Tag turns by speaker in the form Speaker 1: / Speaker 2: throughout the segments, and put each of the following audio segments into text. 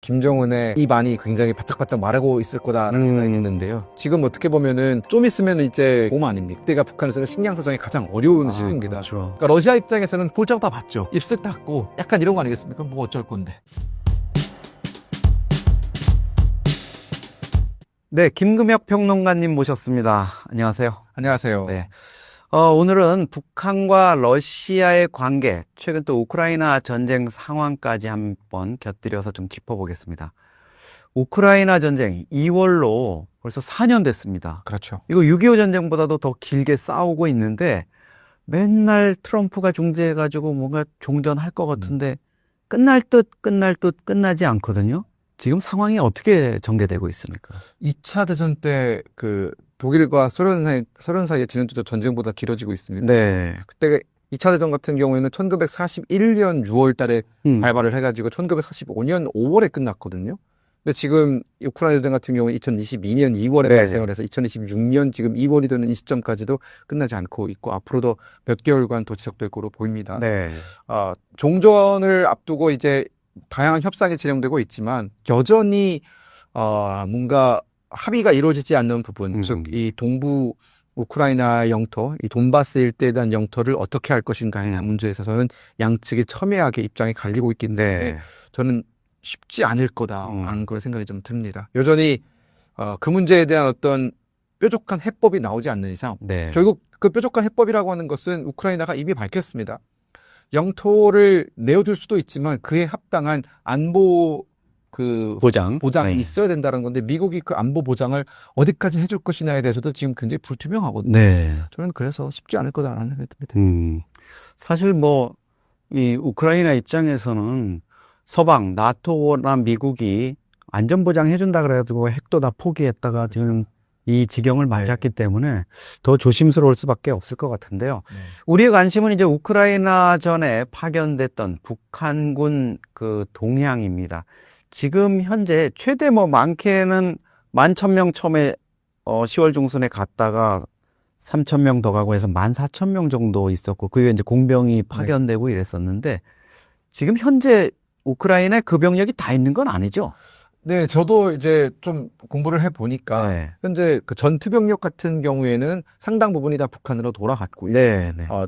Speaker 1: 김정은의 입안이 굉장히 바짝바짝 마르고 있을 거다라는 생각이 드는데요. 지금 어떻게 보면은 좀 있으면 이제 봄 아닙니까? 그때가 북한에서는 식량 사정이 가장 어려운 시기입니다.
Speaker 2: 그렇죠.
Speaker 1: 그러니까 러시아 입장에서는 볼짝 다 봤죠. 입쓱 닦고 약간 이런 거 아니겠습니까? 뭐 어쩔 건데.
Speaker 2: 네, 김금혁 평론가님 모셨습니다. 안녕하세요.
Speaker 1: 안녕하세요.
Speaker 2: 네. 오늘은 북한과 러시아의 관계, 최근 또 우크라이나 전쟁 상황까지 한번 곁들여서 좀 짚어보겠습니다. 우크라이나 전쟁 2월로 벌써 4년 됐습니다.
Speaker 1: 그렇죠.
Speaker 2: 이거 6.25 전쟁보다도 더 길게 싸우고 있는데 맨날 트럼프가 중재해가지고 뭔가 종전할 것 같은데 끝날 듯 끝나지 않거든요. 지금 상황이 어떻게 전개되고 있습니까?
Speaker 1: 2차 대전 때 그 독일과 소련 사이의 진행도 전쟁보다 길어지고 있습니다.
Speaker 2: 네.
Speaker 1: 그때 2차 대전 같은 경우에는 1941년 6월 달에 발발을 해가지고 1945년 5월에 끝났거든요. 근데 지금 우크라이나 전쟁 같은 경우는 2022년 2월에 발생을 해서 2026년 지금 2월이 되는 이 시점까지도 끝나지 않고 있고 앞으로도 몇 개월간 더 지속될 거로 보입니다.
Speaker 2: 네.
Speaker 1: 종전을 앞두고 이제 다양한 협상이 진행되고 있지만 여전히 뭔가 합의가 이루어지지 않는 부분, 즉 이 동부 우크라이나 영토, 이 돈바스 일대에 대한 영토를 어떻게 할 것인가의 문제에 있어서는 양측이 첨예하게 입장이 갈리고 있기 때문에 저는 쉽지 않을 거다라는 그런 생각이 좀 듭니다. 여전히 그 문제에 대한 어떤 뾰족한 해법이 나오지 않는 이상 결국 그 뾰족한 해법이라고 하는 것은 우크라이나가 이미 밝혔습니다. 영토를 내어줄 수도 있지만 그에 합당한 안보 보장이 있어야 된다는 건데 미국이 그 안보 보장을 어디까지 해줄 것이냐에 대해서도 지금 굉장히 불투명하거든요. 저는 그래서 쉽지 않을 거다라는 생각이 듭니다.
Speaker 2: 사실 이 우크라이나 입장에서는 서방, 나토나 미국이 안전보장 해준다 그래가지고 핵도 다 포기했다가 지금 이 지경을 맞았기 때문에 더 조심스러울 수밖에 없을 것 같은데요. 우리의 관심은 이제 우크라이나 전에 파견됐던 북한군 그 동향입니다. 지금 현재 최대 많게는 11,000명 처음에 10월 중순에 갔다가 3,000명 더 가고 해서 14,000명 정도 있었고 그 위에 이제 공병이 파견되고 이랬었는데 지금 현재 우크라이나에 그 병력이 다 있는 건 아니죠?
Speaker 1: 네, 저도 이제 좀 공부를 해보니까 현재 그 전투 병력 같은 경우에는 상당 부분이 다 북한으로 돌아갔고요.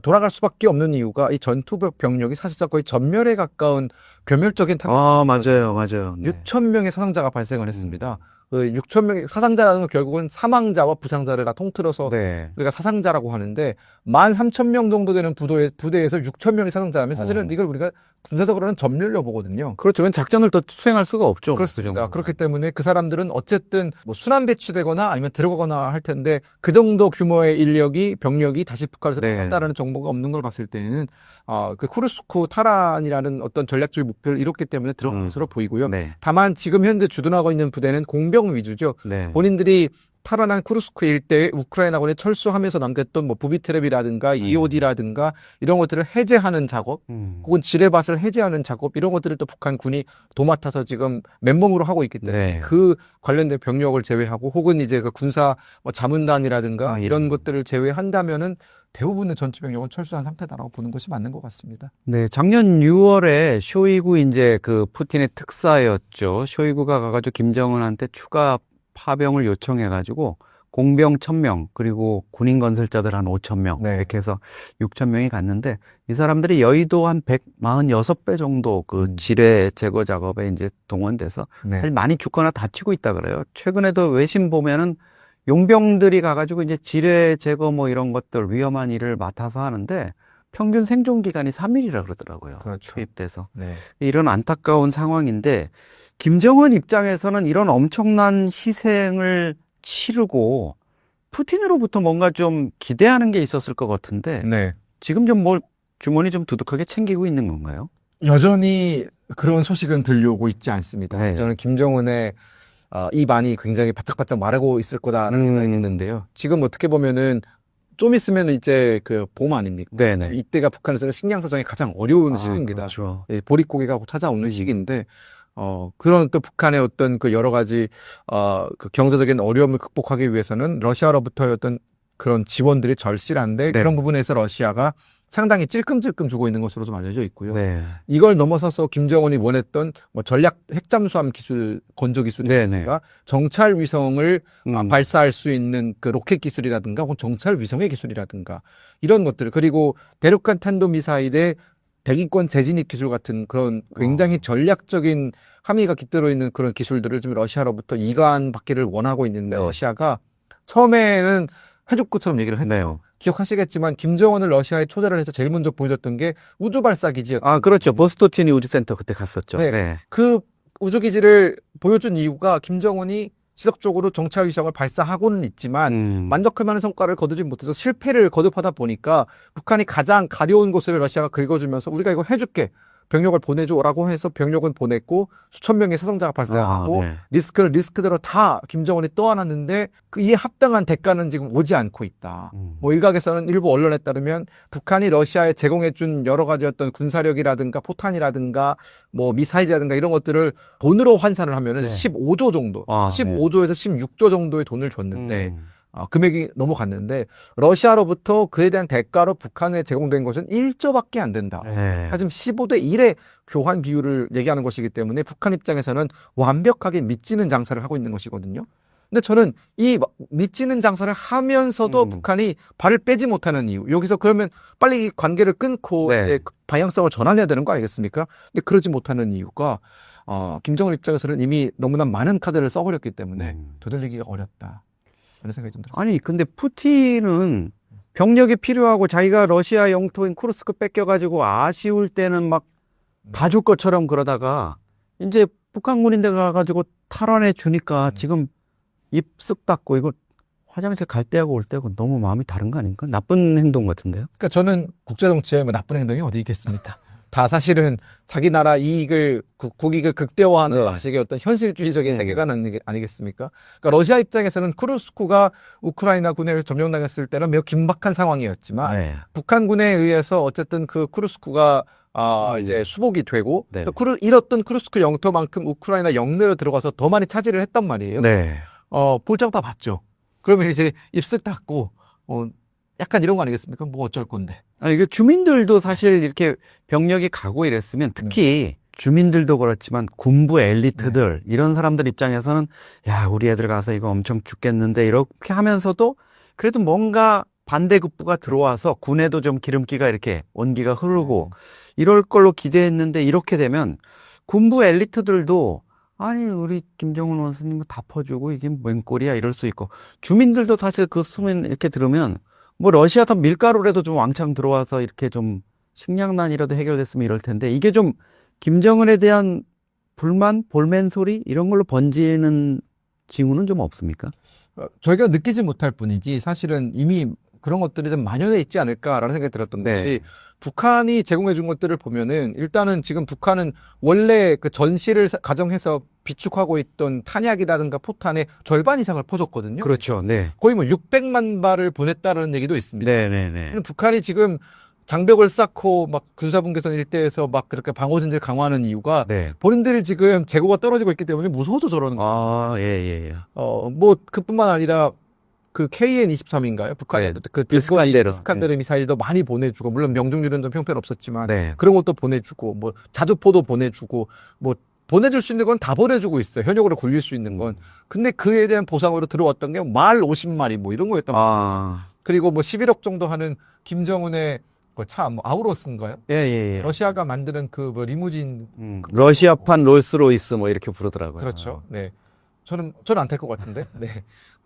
Speaker 1: 돌아갈 수밖에 없는 이유가 이 전투 병력이 사실상 거의 전멸에 가까운 괴멸적인
Speaker 2: 맞아요.
Speaker 1: 6,000명의 사상자가 발생을 했습니다. 그 6,000명의 사상자라는 건 결국은 사망자와 부상자를 다 통틀어서 우리가 사상자라고 하는데 13,000명 정도 되는 부대에서 6,000명의 사상자라면 사실은 이걸 우리가 군사적으로는 전멸로 보거든요.
Speaker 2: 그렇죠. 그건 작전을 더 수행할 수가 없죠.
Speaker 1: 그렇습니다. 그렇기 때문에 그 사람들은 어쨌든 순환 배치되거나 아니면 들어가거나 할 텐데 그 정도 규모의 병력이 다시 북한에서 나왔다라는 정보가 없는 걸 봤을 때는 그 쿠르스크 탈환이라는 어떤 전략적인 목표를 이뤘기 때문에 들어간 것으로 보이고요. 다만 지금 현재 주둔하고 있는 부대는 공병 위주죠. 본인들이 탈환한 쿠르스크 일대에 우크라이나군이 철수하면서 남겼던 부비트랩이라든가 EOD라든가 이런 것들을 해제하는 작업, 혹은 지뢰밭을 해제하는 작업 이런 것들을 또 북한군이 도맡아서 지금 맨몸으로 하고 있기 때문에 그 관련된 병력을 제외하고 혹은 이제 그 군사 자문단이라든가 이런 것들을 제외한다면은 대부분의 전투 병력은 철수한 상태다라고 보는 것이 맞는 것 같습니다.
Speaker 2: 네, 작년 6월에 쇼이구 이제 그 푸틴의 특사였죠. 쇼이구가 가가지고 김정은한테 추가 파병을 요청해가지고 공병 1,000명 그리고 군인 건설자들 한 5,000명 이렇게 해서 6,000명이 갔는데 이 사람들이 여의도 한 146배 정도 그 지뢰 제거 작업에 이제 동원돼서 사실 많이 죽거나 다치고 있다 그래요. 최근에도 외신 보면은 용병들이 가가지고 이제 지뢰 제거 이런 것들 위험한 일을 맡아서 하는데 평균 생존 기간이 3일이라 그러더라고요. 투입돼서. 이런 안타까운 상황인데 김정은 입장에서는 이런 엄청난 희생을 치르고 푸틴으로부터 뭔가 좀 기대하는 게 있었을 것 같은데 지금 좀 주머니 좀 두둑하게 챙기고 있는 건가요?
Speaker 1: 여전히 그런 소식은 들려오고 있지 않습니다. 저는 김정은의 입안이 굉장히 바짝바짝 마르고 있을 거다라는 생각이 드는데요. 지금 어떻게 보면은 좀 있으면 이제 그 봄 아닙니까? 이때가 북한에서는 식량 사정이 가장 어려운 시기입니다. 보릿고개가 찾아오는 시기인데 그런 또 북한의 어떤 그 여러 가지 그 경제적인 어려움을 극복하기 위해서는 러시아로부터의 어떤 그런 지원들이 절실한데 그런 부분에서 러시아가 상당히 찔끔찔끔 주고 있는 것으로 좀 알려져 있고요.
Speaker 2: 네.
Speaker 1: 이걸 넘어서서 김정은이 원했던 뭐 전략 핵잠수함 기술, 건조 기술이라든가 정찰 위성을 발사할 수 있는 그 로켓 기술이라든가 혹은 정찰 위성의 기술이라든가 이런 것들, 그리고 대륙간 탄도 미사일의 대기권 재진입 기술 같은 그런 굉장히 전략적인 함의가 깃들어 있는 그런 기술들을 좀 러시아로부터 이관받기를 원하고 있는데 러시아가 처음에는 해줄 것처럼 얘기를 했네요. 기억하시겠지만 김정은을 러시아에 초대를 해서 제일 먼저 보여줬던 게 우주 발사 기지였거든요.
Speaker 2: 아, 그렇죠. 보스토치니 우주센터 그때 갔었죠.
Speaker 1: 네.
Speaker 2: 네.
Speaker 1: 그 우주 기지를 보여준 이유가 김정은이 지속적으로 정찰 위성을 발사하고는 있지만 만족할 만한 성과를 거두지 못해서 실패를 거듭하다 보니까 북한이 가장 가려운 곳을 러시아가 긁어주면서 우리가 이거 해줄게, 병력을 보내줘라고 해서 병력은 보냈고 수천 명의 사성자가 발사하고 리스크를 리스크대로 다 김정은이 떠안았는데 그 이에 합당한 대가는 지금 오지 않고 있다. 뭐 일각에서는 일부 언론에 따르면 북한이 러시아에 제공해준 여러 가지 어떤 군사력이라든가 포탄이라든가 뭐 미사일이라든가 이런 것들을 돈으로 환산을 하면은 15조 정도, 15조에서 16조 정도의 돈을 줬는데 금액이 넘어갔는데 러시아로부터 그에 대한 대가로 북한에 제공된 것은 1조밖에 안 된다. 하지만 15대 1의 교환 비율을 얘기하는 것이기 때문에 북한 입장에서는 완벽하게 밑지는 장사를 하고 있는 것이거든요. 근데 저는 이 밑지는 장사를 하면서도 북한이 발을 빼지 못하는 이유, 여기서 그러면 빨리 이 관계를 끊고 이제 방향성을 전환해야 되는 거 아니겠습니까? 근데 그러지 못하는 이유가 김정은 입장에서는 이미 너무나 많은 카드를 써버렸기 때문에 되돌리기가 어렵다. 그런 생각이 좀 들었어요.
Speaker 2: 아니, 근데 푸틴은 병력이 필요하고 자기가 러시아 영토인 쿠르스크 뺏겨가지고 아쉬울 때는 막 봐줄 것처럼 그러다가 이제 북한 군인들 가가지고 탈환해 주니까 지금 입 쓱 닫고 이거 화장실 갈 때하고 올 때하고 너무 마음이 다른 거 아닙니까? 나쁜 행동 같은데요?
Speaker 1: 그러니까 저는 국제정치에 뭐 나쁜 행동이 어디 있겠습니까? 다 사실은 자기 나라 이익을, 국익을 극대화하는 아식의 어떤 현실주의적인 세계관 아니겠습니까? 그러니까 러시아 입장에서는 쿠르스크가 우크라이나군에 점령당했을 때는 매우 긴박한 상황이었지만 북한군에 의해서 어쨌든 그 쿠르스크가 이제 수복이 되고 잃었던 쿠르스크 영토만큼 우크라이나 영내로 들어가서 더 많이 차지를 했단 말이에요. 볼장 다 봤죠. 그러면 이제 입쓱 닫고 약간 이런 거 아니겠습니까? 뭐 어쩔 건데.
Speaker 2: 아니, 이게 주민들도 사실 이렇게 병력이 가고 이랬으면 특히 주민들도 그렇지만 군부 엘리트들 이런 사람들 입장에서는 야, 우리 애들 가서 이거 엄청 죽겠는데 이렇게 하면서도 그래도 뭔가 반대급부가 들어와서 군에도 좀 기름기가 이렇게 온기가 흐르고 이럴 걸로 기대했는데 이렇게 되면 군부 엘리트들도 아니 우리 김정은 원수님 다 퍼주고 이게 뭔 꼴이야 이럴 수 있고 주민들도 사실 그 소문 이렇게 들으면 뭐 러시아산 밀가루라도 좀 왕창 들어와서 이렇게 좀 식량난이라도 해결됐으면 이럴 텐데 이게 좀 김정은에 대한 불만, 볼멘 소리 이런 걸로 번지는 징후는 좀 없습니까?
Speaker 1: 저희가 느끼지 못할 뿐이지 사실은 이미 그런 것들이 좀 만연해 있지 않을까라는 생각이 들었던 것이 북한이 제공해 준 것들을 보면은 일단은 지금 북한은 원래 그 전시를 가정해서 비축하고 있던 탄약이라든가 포탄의 절반 이상을 퍼줬거든요.
Speaker 2: 그렇죠.
Speaker 1: 거의 뭐 600만 발을 보냈다라는 얘기도 있습니다.
Speaker 2: 네네네.
Speaker 1: 북한이 지금 장벽을 쌓고 막 군사분계선 일대에서 막 그렇게 방어진을 강화하는 이유가 본인들 지금 재고가 떨어지고 있기 때문에 무서워서 저러는 거예요. 뭐 그뿐만 아니라 그 KN-23인가요? 북한에 그 이스칸데르 미사일도 많이 보내주고 물론 명중률은 좀 형편없었지만 그런 것도 보내주고 뭐 자주포도 보내주고 뭐 보내줄 수 있는 건 다 보내주고 있어요. 현역으로 굴릴 수 있는 건. 근데 그에 대한 보상으로 들어왔던 게 말 50마리 뭐 이런 거였단 말이에요. 그리고 뭐 11억 정도 하는 김정은의 그 차, 뭐 아우로스인가요? 러시아가 만드는 그 뭐 리무진.
Speaker 2: 러시아판 롤스로이스 뭐 이렇게 부르더라고요.
Speaker 1: 그렇죠. 저는 안 탈 것 같은데.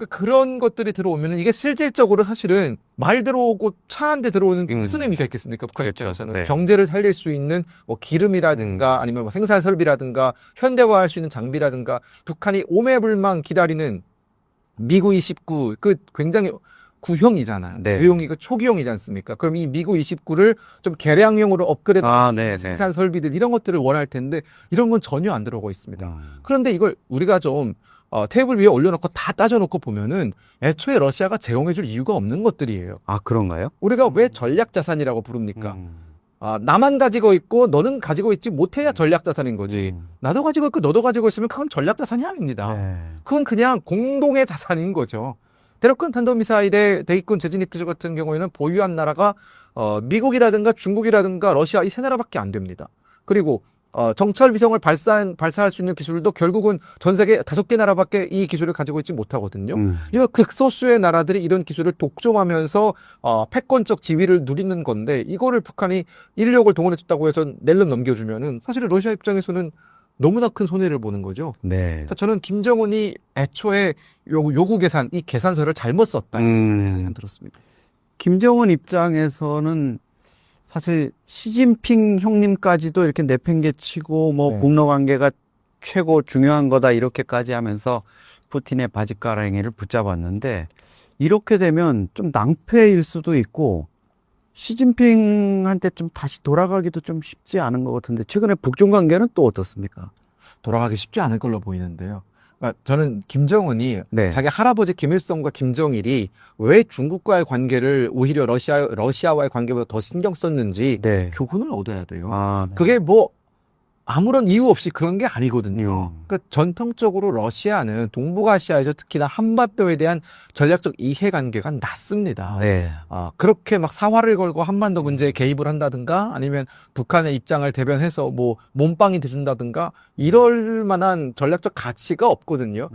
Speaker 1: 그런 것들이 들어오면은 이게 실질적으로 사실은 말 들어오고 차 한 대 들어오는 게 무슨 의미가 있겠습니까? 북한 입장에서는 경제를 살릴 수 있는 뭐 기름이라든가 아니면 뭐 생산 설비라든가 현대화할 수 있는 장비라든가 북한이 오매불망 기다리는 미구 29 그 굉장히 구형이잖아요. 유형이 그 초기형이지 않습니까? 그럼 이 미구 29를 좀 개량형으로 업그레이드 생산 설비들 이런 것들을 원할 텐데 이런 건 전혀 안 들어오고 있습니다. 그런데 이걸 우리가 좀 테이블 위에 올려놓고 다 따져놓고 보면은 애초에 러시아가 제공해줄 이유가 없는 것들이에요.
Speaker 2: 아, 그런가요?
Speaker 1: 우리가 왜 전략자산이라고 부릅니까? 나만 가지고 있고 너는 가지고 있지 못해야 전략자산인 거지. 나도 가지고 있고 너도 가지고 있으면 그건 전략자산이 아닙니다. 그건 그냥 공동의 자산인 거죠. 대륙간 탄도미사일의 대기권 재진입 기술 같은 경우에는 보유한 나라가 미국이라든가 중국이라든가 러시아 이 세 나라밖에 안 됩니다. 그리고 정찰 위성을 발사할 수 있는 기술도 결국은 전 세계 5개 나라밖에 이 기술을 가지고 있지 못하거든요. 이런 극소수의 나라들이 이런 기술을 독점하면서 패권적 지위를 누리는 건데 이거를 북한이 인력을 동원해줬다고 해서 낼름 넘겨주면은 사실은 러시아 입장에서는 너무나 큰 손해를 보는 거죠.
Speaker 2: 네.
Speaker 1: 그러니까 저는 김정은이 애초에 요구 계산, 이 계산서를 잘못 썼다. 생각이 들었습니다.
Speaker 2: 김정은 입장에서는 사실 시진핑 형님까지도 이렇게 내팽개치고 뭐
Speaker 1: 네.
Speaker 2: 북러 관계가 최고 중요한 거다 이렇게까지 하면서 푸틴의 바짓가랑이를 붙잡았는데 이렇게 되면 좀 낭패일 수도 있고 시진핑한테 좀 다시 돌아가기도 좀 쉽지 않은 것 같은데 최근에 북중 관계는 또 어떻습니까?
Speaker 1: 돌아가기 쉽지 않을 걸로 보이는데요. 그러니까 저는 김정은이
Speaker 2: 네.
Speaker 1: 자기 할아버지 김일성과 김정일이 왜 중국과의 관계를 오히려 러시아와의 관계보다 더 신경 썼는지
Speaker 2: 네.
Speaker 1: 교훈을 얻어야 돼요.
Speaker 2: 아, 네.
Speaker 1: 그게 뭐 아무런 이유 없이 그런 게 아니거든요. 그러니까 전통적으로 러시아는 동북아시아에서 특히나 한반도에 대한 전략적 이해관계가 낮습니다.
Speaker 2: 네.
Speaker 1: 그렇게 막 사활을 걸고 한반도 문제에 개입을 한다든가 아니면 북한의 입장을 대변해서 뭐 몸빵이 돼준다든가 이럴 만한 전략적 가치가 없거든요.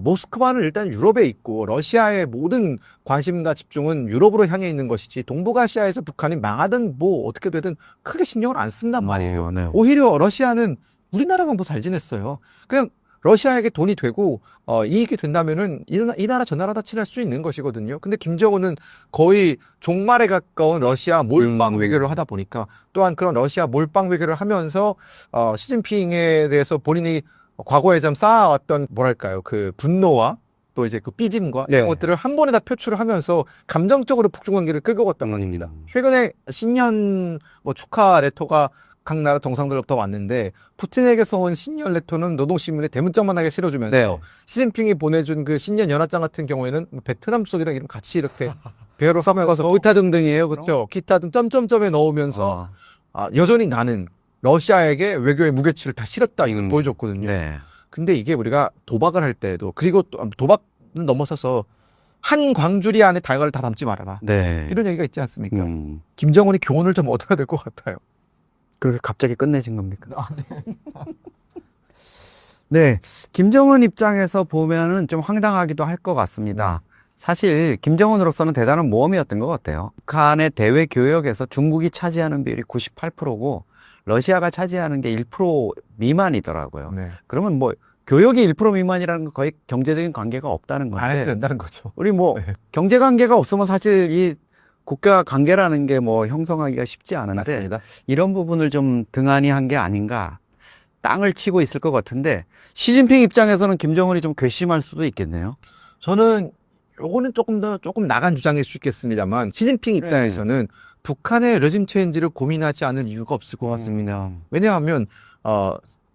Speaker 1: 모스크바는 일단 유럽에 있고 러시아의 모든 관심과 집중은 유럽으로 향해 있는 것이지 동북아시아에서 북한이 망하든 뭐 어떻게 되든 크게 신경을 안 쓴단 말이에요.
Speaker 2: 네.
Speaker 1: 오히려 러시아는 우리나라만 뭐 잘 지냈어요. 그냥 러시아에게 돈이 되고 이익이 된다면은 이 나라 저 나라 다 친할 수 있는 것이거든요. 근데 김정은은 거의 종말에 가까운 러시아 몰빵 외교를 하다 보니까 또한 그런 러시아 몰빵 외교를 하면서 시진핑에 대해서 본인이 과거에 좀 쌓아왔던 뭐랄까요 그 분노와 또 이제 그 삐짐과
Speaker 2: 네.
Speaker 1: 이런 것들을 한 번에 다 표출을 하면서 감정적으로 북중 관계를 끌고 갔던 겁니다. 최근에 신년 뭐 축하 레터가 각 나라 정상들로부터 왔는데 푸틴에게서 온 신년 레터는 노동신문에 대문짝만하게 실어주면서
Speaker 2: 네.
Speaker 1: 시진핑이 보내준 그 신년 연합장 같은 경우에는 베트남 속이랑 이름 같이 이렇게 배열로 써먹어서 기타 등등이에요, 그렇죠? 기타 등 점점점에 넣으면서 여전히 나는 러시아에게 외교의 무게치를 다 실었다 이걸 보여줬거든요.
Speaker 2: 네.
Speaker 1: 근데 이게 우리가 도박을 할 때도 그리고 또 도박은 넘어서서 한 광주리 안에 달걀을 다 담지 말아라.
Speaker 2: 네.
Speaker 1: 이런 얘기가 있지 않습니까? 김정은이 교훈을 좀 얻어야 될 것 같아요.
Speaker 2: 그렇게 갑자기 끝내신 겁니까? 네. 김정은 입장에서 보면은 좀 황당하기도 할 것 같습니다. 사실 김정은으로서는 대단한 모험이었던 것 같아요. 북한의 대외 교역에서 중국이 차지하는 비율이 98%고 러시아가 차지하는 게 1% 미만이더라고요.
Speaker 1: 네.
Speaker 2: 그러면 뭐 교역이 1% 미만이라는 건 거의 경제적인 관계가 없다는
Speaker 1: 안 해도
Speaker 2: 건데
Speaker 1: 된다는 거죠.
Speaker 2: 우리 뭐
Speaker 1: 네.
Speaker 2: 경제 관계가 없으면 사실 이 국가 관계라는 게 뭐 형성하기가 쉽지 않은데
Speaker 1: 맞습니다.
Speaker 2: 이런 부분을 좀 등한히 한 게 아닌가 땅을 치고 있을 것 같은데 시진핑 입장에서는 김정은이 좀 괘씸할 수도 있겠네요.
Speaker 1: 저는 요거는 조금 나간 주장일 수 있겠습니다만 시진핑 입장에서는 북한의 레짐 체인지를 고민하지 않을 이유가 없을 것 같습니다. 왜냐하면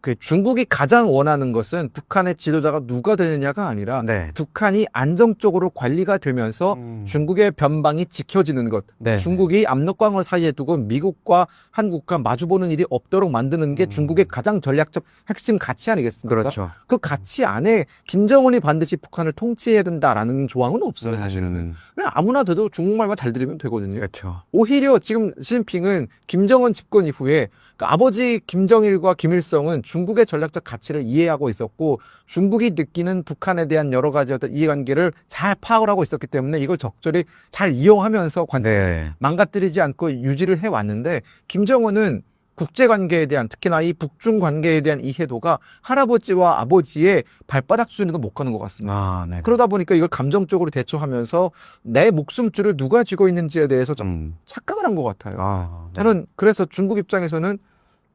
Speaker 1: 그 중국이 가장 원하는 것은 북한의 지도자가 누가 되느냐가 아니라
Speaker 2: 네.
Speaker 1: 북한이 안정적으로 관리가 되면서 중국의 변방이 지켜지는 것.
Speaker 2: 네.
Speaker 1: 중국이 압력광을 사이에 두고 미국과 한국과 마주보는 일이 없도록 만드는 게 중국의 가장 전략적 핵심 가치 아니겠습니까?
Speaker 2: 그렇죠.
Speaker 1: 그 가치 안에 김정은이 반드시 북한을 통치해야 된다라는 조항은 없어요, 사실은. 그냥 아무나 돼도 중국말만 잘 들으면 되거든요.
Speaker 2: 그렇죠.
Speaker 1: 오히려 지금 시진핑은 김정은 집권 이후에 그 아버지 김정일과 김일성은 중국의 전략적 가치를 이해하고 있었고 중국이 느끼는 북한에 대한 여러 가지 어떤 이해관계를 잘 파악을 하고 있었기 때문에 이걸 적절히 잘 이용하면서 망가뜨리지 않고 유지를 해왔는데 김정은은 국제관계에 대한 특히나 이 북중 관계에 대한 이해도가 할아버지와 아버지의 발바닥 수준에도 못 가는 것 같습니다.
Speaker 2: 네.
Speaker 1: 그러다 보니까 이걸 감정적으로 대처하면서 내 목숨줄을 누가 쥐고 있는지에 대해서 좀 착각을 한 것 같아요. 저는 그래서 중국 입장에서는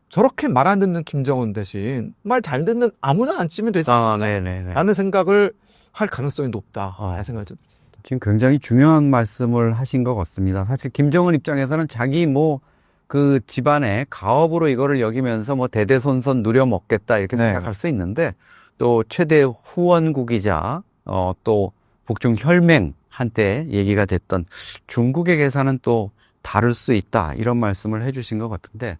Speaker 1: 저렇게 말 안 듣는 김정은 대신 말 잘 듣는 아무나 앉히면 되지 라는 생각을 할 가능성이 높다. 라는 생각이 듭니다.
Speaker 2: 지금 굉장히 중요한 말씀을 하신 것 같습니다. 사실 김정은 입장에서는 자기 뭐 그 집안의 가업으로 이거를 여기면서 뭐 대대손손 누려먹겠다 이렇게 생각할 수 있는데 또 최대 후원국이자 또 북중 혈맹 한때 얘기가 됐던 중국의 계산은 또 다를 수 있다 이런 말씀을 해주신 것 같은데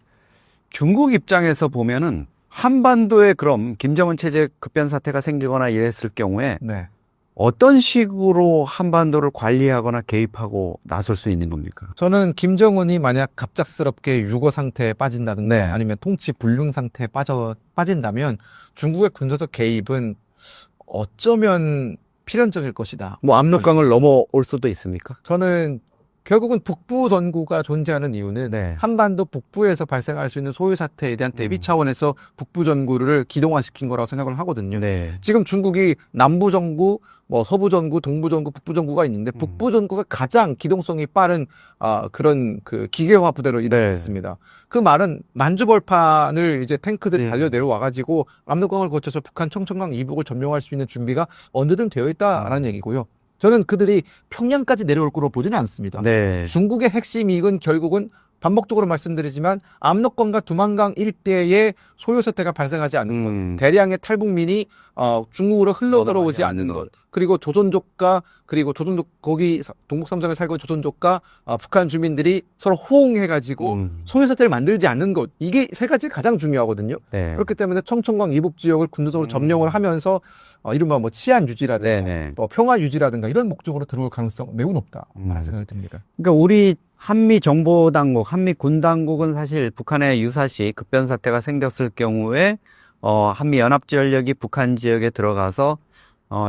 Speaker 2: 중국 입장에서 보면은 한반도에 그럼 김정은 체제 급변 사태가 생기거나 이랬을 경우에 어떤 식으로 한반도를 관리하거나 개입하고 나설 수 있는 겁니까?
Speaker 1: 저는 김정은이 만약 갑작스럽게 유고 상태에 빠진다든가
Speaker 2: 네.
Speaker 1: 아니면 통치 불능 상태에 빠진다면 중국의 군사적 개입은 어쩌면 필연적일 것이다.
Speaker 2: 뭐 압록강을 넘어올 수도 있습니까?
Speaker 1: 저는 결국은 북부 전구가 존재하는 이유는
Speaker 2: 네.
Speaker 1: 한반도 북부에서 발생할 수 있는 소유 사태에 대한 대비 차원에서 북부 전구를 기동화시킨 거라고 생각을 하거든요.
Speaker 2: 네.
Speaker 1: 지금 중국이 남부 전구, 뭐 서부 전구, 동부 전구, 북부 전구가 있는데 북부 전구가 가장 기동성이 빠른 그런 그 기계화 부대로 이루어져 있습니다. 그 말은 만주벌판을 이제 탱크들이 달려 내려와 가지고 압록강을 거쳐서 북한 청천강 이북을 점령할 수 있는 준비가 언제든 되어 있다라는 얘기고요. 저는 그들이 평양까지 내려올 거로 보지는 않습니다.
Speaker 2: 네.
Speaker 1: 중국의 핵심 이익은 결국은 반복적으로 말씀드리지만 압록강과 두만강 일대에 소요 사태가 발생하지 않는 것, 대량의 탈북민이 중국으로 흘러 들어오지 않는 것, 그리고 조선족과 그리고 조선족 거기 동북삼성에 살고 있는 조선족과 북한 주민들이 서로 호응해가지고 소요 사태를 만들지 않는 것, 이게 세 가지 가장 중요하거든요.
Speaker 2: 네.
Speaker 1: 그렇기 때문에 청천강 이북 지역을 군사적으로 점령을 하면서 이른바 뭐 치안 유지라든가 뭐 평화 유지라든가 이런 목적으로 들어올 가능성 매우 높다라는 생각이 듭니다.
Speaker 2: 그러니까 우리 한미 정보 당국, 한미 군 당국은 사실 북한의 유사시 급변 사태가 생겼을 경우에 한미 연합전력이 북한 지역에 들어가서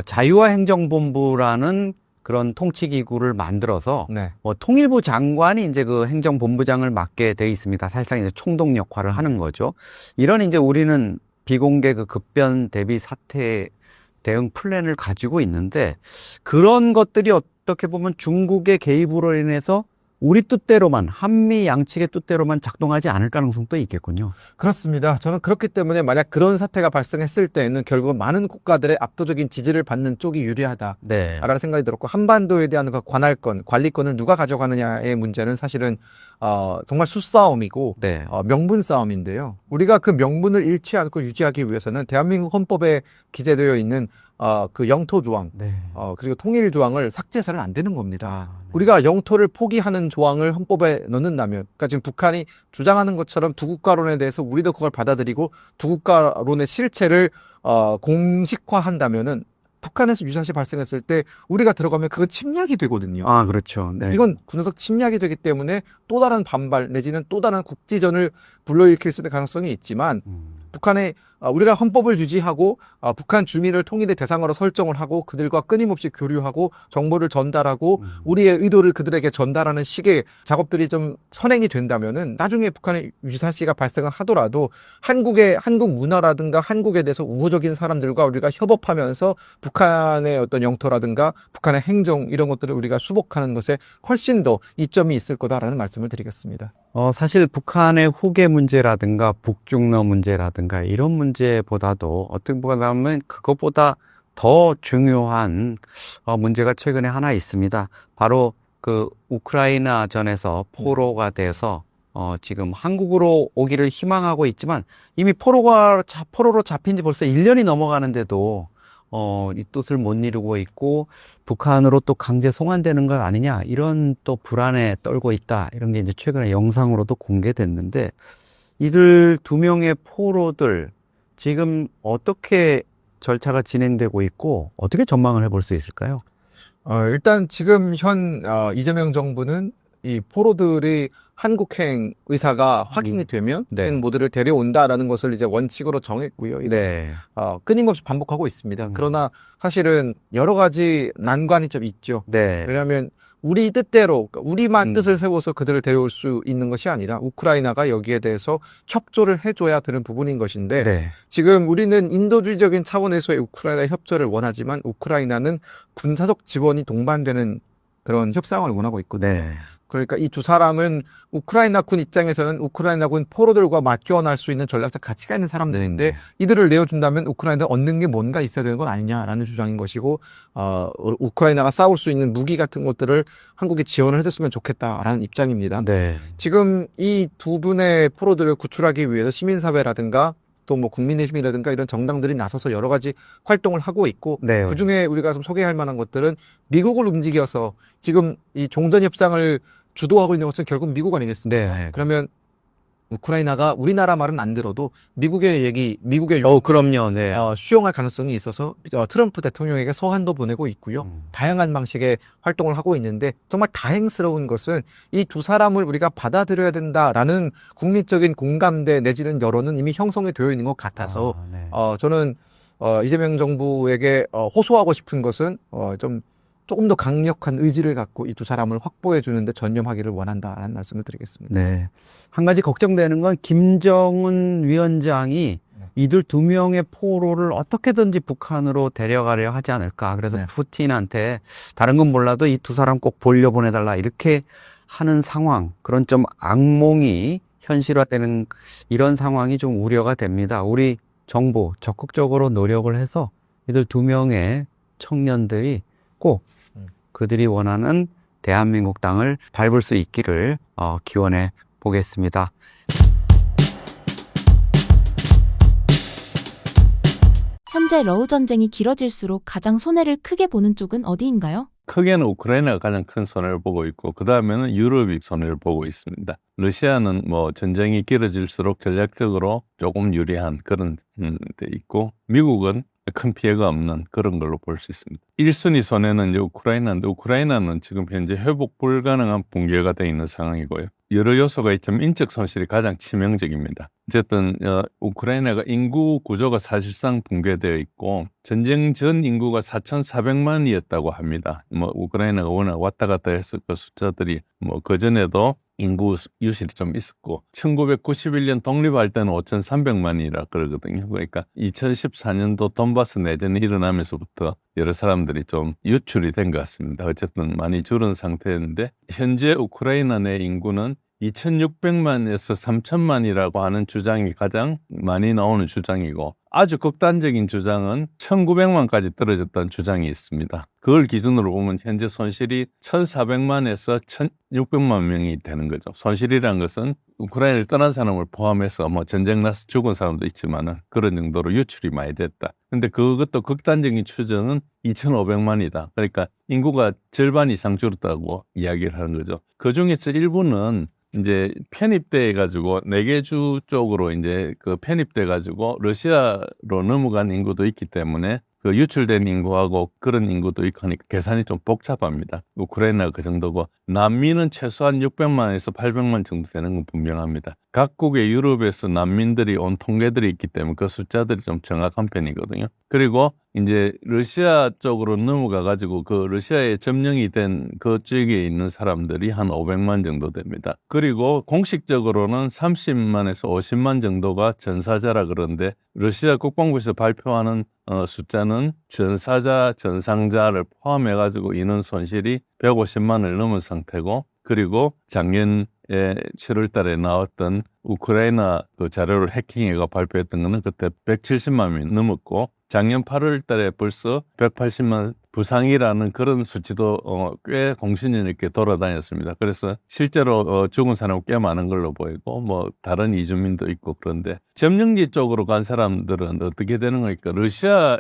Speaker 2: 자유화 행정본부라는 그런 통치기구를 만들어서
Speaker 1: 네.
Speaker 2: 통일부 장관이 이제 그 행정본부장을 맡게 돼 있습니다. 사실상 이제 총독 역할을 하는 거죠. 이런 이제 우리는 비공개 그 급변 대비 사태 대응 플랜을 가지고 있는데 그런 것들이 어떻게 보면 중국의 개입으로 인해서 우리 뜻대로만 한미 양측의 뜻대로만 작동하지 않을 가능성도 있겠군요.
Speaker 1: 그렇습니다. 저는 그렇기 때문에 만약 그런 사태가 발생했을 때에는 결국은 많은 국가들의 압도적인 지지를 받는 쪽이 유리하다라는 생각이 들었고 한반도에 대한 그 관할권, 관리권을 누가 가져가느냐의 문제는 사실은 정말 수싸움이고 명분 싸움인데요. 우리가 그 명분을 잃지 않고 유지하기 위해서는 대한민국 헌법에 기재되어 있는 그 영토 조항, 그리고 통일 조항을 삭제해서는 안 되는 겁니다. 우리가 영토를 포기하는 조항을 헌법에 넣는다면, 그러니까 지금 북한이 주장하는 것처럼 두 국가론에 대해서 우리도 그걸 받아들이고 두 국가론의 실체를 공식화한다면은 북한에서 유사시 발생했을 때 우리가 들어가면 그건 침략이 되거든요.
Speaker 2: 아, 그렇죠. 네.
Speaker 1: 이건 군사적 침략이 되기 때문에 또 다른 반발 내지는 또 다른 국지전을 불러일으킬 수 있는 가능성이 있지만 북한의 우리가 헌법을 유지하고 북한 주민을 통일의 대상으로 설정을 하고 그들과 끊임없이 교류하고 정보를 전달하고 우리의 의도를 그들에게 전달하는 식의 작업들이 좀 선행이 된다면은 나중에 북한의 유사시가 발생을 하더라도 한국 문화라든가 한국에 대해서 우호적인 사람들과 우리가 협업하면서 북한의 어떤 영토라든가 북한의 행정 이런 것들을 우리가 수복하는 것에 훨씬 더 이점이 있을 거다라는 말씀을 드리겠습니다.
Speaker 2: 사실 북한의 후계 문제라든가 북중러 문제라든가 이런 문제보다도 어떻게 보면 그것보다 더 중요한 문제가 최근에 하나 있습니다. 바로 그 우크라이나 전에서 포로가 돼서 지금 한국으로 오기를 희망하고 있지만 이미 포로로 잡힌 지 벌써 1년이 넘어가는데도 이 뜻을 못 이루고 있고 북한으로 또 강제 송환되는 것 아니냐 이런 또 불안에 떨고 있다 이런 게 이제 최근에 영상으로도 공개됐는데 이들 두 명의 포로들 지금 어떻게 절차가 진행되고 있고 어떻게 전망을 해볼 수 있을까요?
Speaker 1: 일단 지금 이재명 정부는 이 포로들이 한국행 의사가 확인이 되면 모두를 데려온다라는 것을 이제 원칙으로 정했고요. 끊임없이 반복하고 있습니다. 그러나 사실은 여러 가지 난관이 좀 있죠. 왜냐하면 우리 뜻대로 우리만 뜻을 세워서 그들을 데려올 수 있는 것이 아니라 우크라이나가 여기에 대해서 협조를 해줘야 되는 부분인 것인데 지금 우리는 인도주의적인 차원에서의 우크라이나 협조를 원하지만 우크라이나는 군사적 지원이 동반되는 그런 협상을 원하고 있거든요. 그러니까 이 두 사람은 우크라이나 군 입장에서는 우크라이나 군 포로들과 맞교환할 수 있는 전략적 가치가 있는 사람들인데 이들을 내어준다면 우크라이나가 얻는 게 뭔가 있어야 되는 건 아니냐라는 주장인 것이고 우크라이나가 싸울 수 있는 무기 같은 것들을 한국이 지원을 해줬으면 좋겠다라는 입장입니다. 지금 이 두 분의 포로들을 구출하기 위해서 시민사회라든가 또 뭐 국민의힘이라든가 이런 정당들이 나서서 여러 가지 활동을 하고 있고 그중에 우리가 좀 소개할 만한 것들은 미국을 움직여서 지금 이 종전 협상을 주도하고 있는 것은 결국 미국 아니겠습니까? 그러면 우크라이나가 우리나라 말은 안 들어도 미국의
Speaker 2: 그럼요. 네.
Speaker 1: 수용할 가능성이 있어서 트럼프 대통령에게 서한도 보내고 있고요. 다양한 방식의 활동을 하고 있는데 정말 다행스러운 것은 이 두 사람을 우리가 받아들여야 된다라는 국민적인 공감대 내지는 여론은 이미 형성이 되어 있는 것 같아서
Speaker 2: 네.
Speaker 1: 저는 이재명 정부에게 호소하고 싶은 것은 조금 더 강력한 의지를 갖고 이 두 사람을 확보해 주는데 전념하기를 원한다라는 말씀을 드리겠습니다.
Speaker 2: 네. 한 가지 걱정되는 건 김정은 위원장이 이들 두 명의 포로를 어떻게든지 북한으로 데려가려 하지 않을까. 그래서
Speaker 1: 네.
Speaker 2: 푸틴한테 다른 건 몰라도 이 두 사람 꼭 돌려보내달라. 이렇게 하는 상황, 그런 좀 악몽이 현실화되는 이런 상황이 좀 우려가 됩니다. 우리 정부 적극적으로 노력을 해서 이들 두 명의 청년들이 꼭 그들이 원하는 대한민국 땅을 밟을 수 있기를 기원해 보겠습니다.
Speaker 3: 현재 러우 전쟁이 길어질수록 가장 손해를 크게 보는 쪽은 어디인가요?
Speaker 4: 크게는 우크라이나가 가장 큰 손해를 보고 있고 그 다음에는 유럽이 손해를 보고 있습니다. 러시아는 전쟁이 길어질수록 전략적으로 조금 유리한 그런 데 있고 미국은 큰 피해가 없는 그런 걸로 볼 수 있습니다. 1순위 손해는 이제 우크라이나인데 우크라이나는 지금 현재 회복 불가능한 붕괴가 되어 있는 상황이고요. 여러 요소가 있지만 인적 손실이 가장 치명적입니다. 어쨌든 우크라이나가 인구 구조가 사실상 붕괴되어 있고 전쟁 전 인구가 4,400만이었다고 합니다. 우크라이나가 워낙 왔다 갔다 해서 그 숫자들이 그전에도 인구 유실이 좀 있었고 1991년 독립할 때는 5,300만이라 그러거든요. 그러니까 2014년도 돈바스 내전이 일어나면서부터 여러 사람들이 좀 유출이 된 것 같습니다. 어쨌든 많이 줄은 상태였는데 현재 우크라이나 내 인구는 2,600만에서 3,000만이라고 하는 주장이 가장 많이 나오는 주장이고 아주 극단적인 주장은 1,900만까지 떨어졌다는 주장이 있습니다. 그걸 기준으로 보면 현재 손실이 1,400만에서 1,600만 명이 되는 거죠. 손실이라는 것은 우크라이나를 떠난 사람을 포함해서 전쟁 나서 죽은 사람도 있지만은 그런 정도로 유출이 많이 됐다. 근데 그것도 극단적인 추정은 2,500만이다. 그러니까 인구가 절반 이상 줄었다고 이야기를 하는 거죠. 그 중에서 일부는 이제 편입돼 가지고 내개주 쪽으로 이제 편입돼 가지고 러시아로 넘어간 인구도 있기 때문에 그 유출된 인구하고 그런 인구도 있고 하니까 계산이 좀 복잡합니다. 우크라이나가 그 정도고 난민은 최소한 600만에서 800만 정도 되는 건 분명합니다. 각국의 유럽에서 난민들이 온 통계들이 있기 때문에 그 숫자들이 좀 정확한 편이거든요. 그리고 이제 러시아 쪽으로 넘어가 가지고 그 러시아에 점령이 된 그쪽에 있는 사람들이 한 500만 정도 됩니다. 그리고 공식적으로는 30만에서 50만 정도가 전사자라 그러는데 러시아 국방부에서 발표하는 숫자는 전사자, 전상자를 포함해 가지고 인원 손실이 150만을 넘은 상태고 그리고 작년에 7월 달에 나왔던 우크라이나 그 자료를 해킹해가 발표했던 거는 그때 170만 명이 넘었고 작년 8월 달에 벌써 180만 부상이라는 그런 수치도 꽤 공신력 있게 돌아다녔습니다. 그래서 실제로 죽은 사람은 꽤 많은 걸로 보이고 다른 이주민도 있고 그런데 점령지 쪽으로 간 사람들은 어떻게 되는 거니까 러시아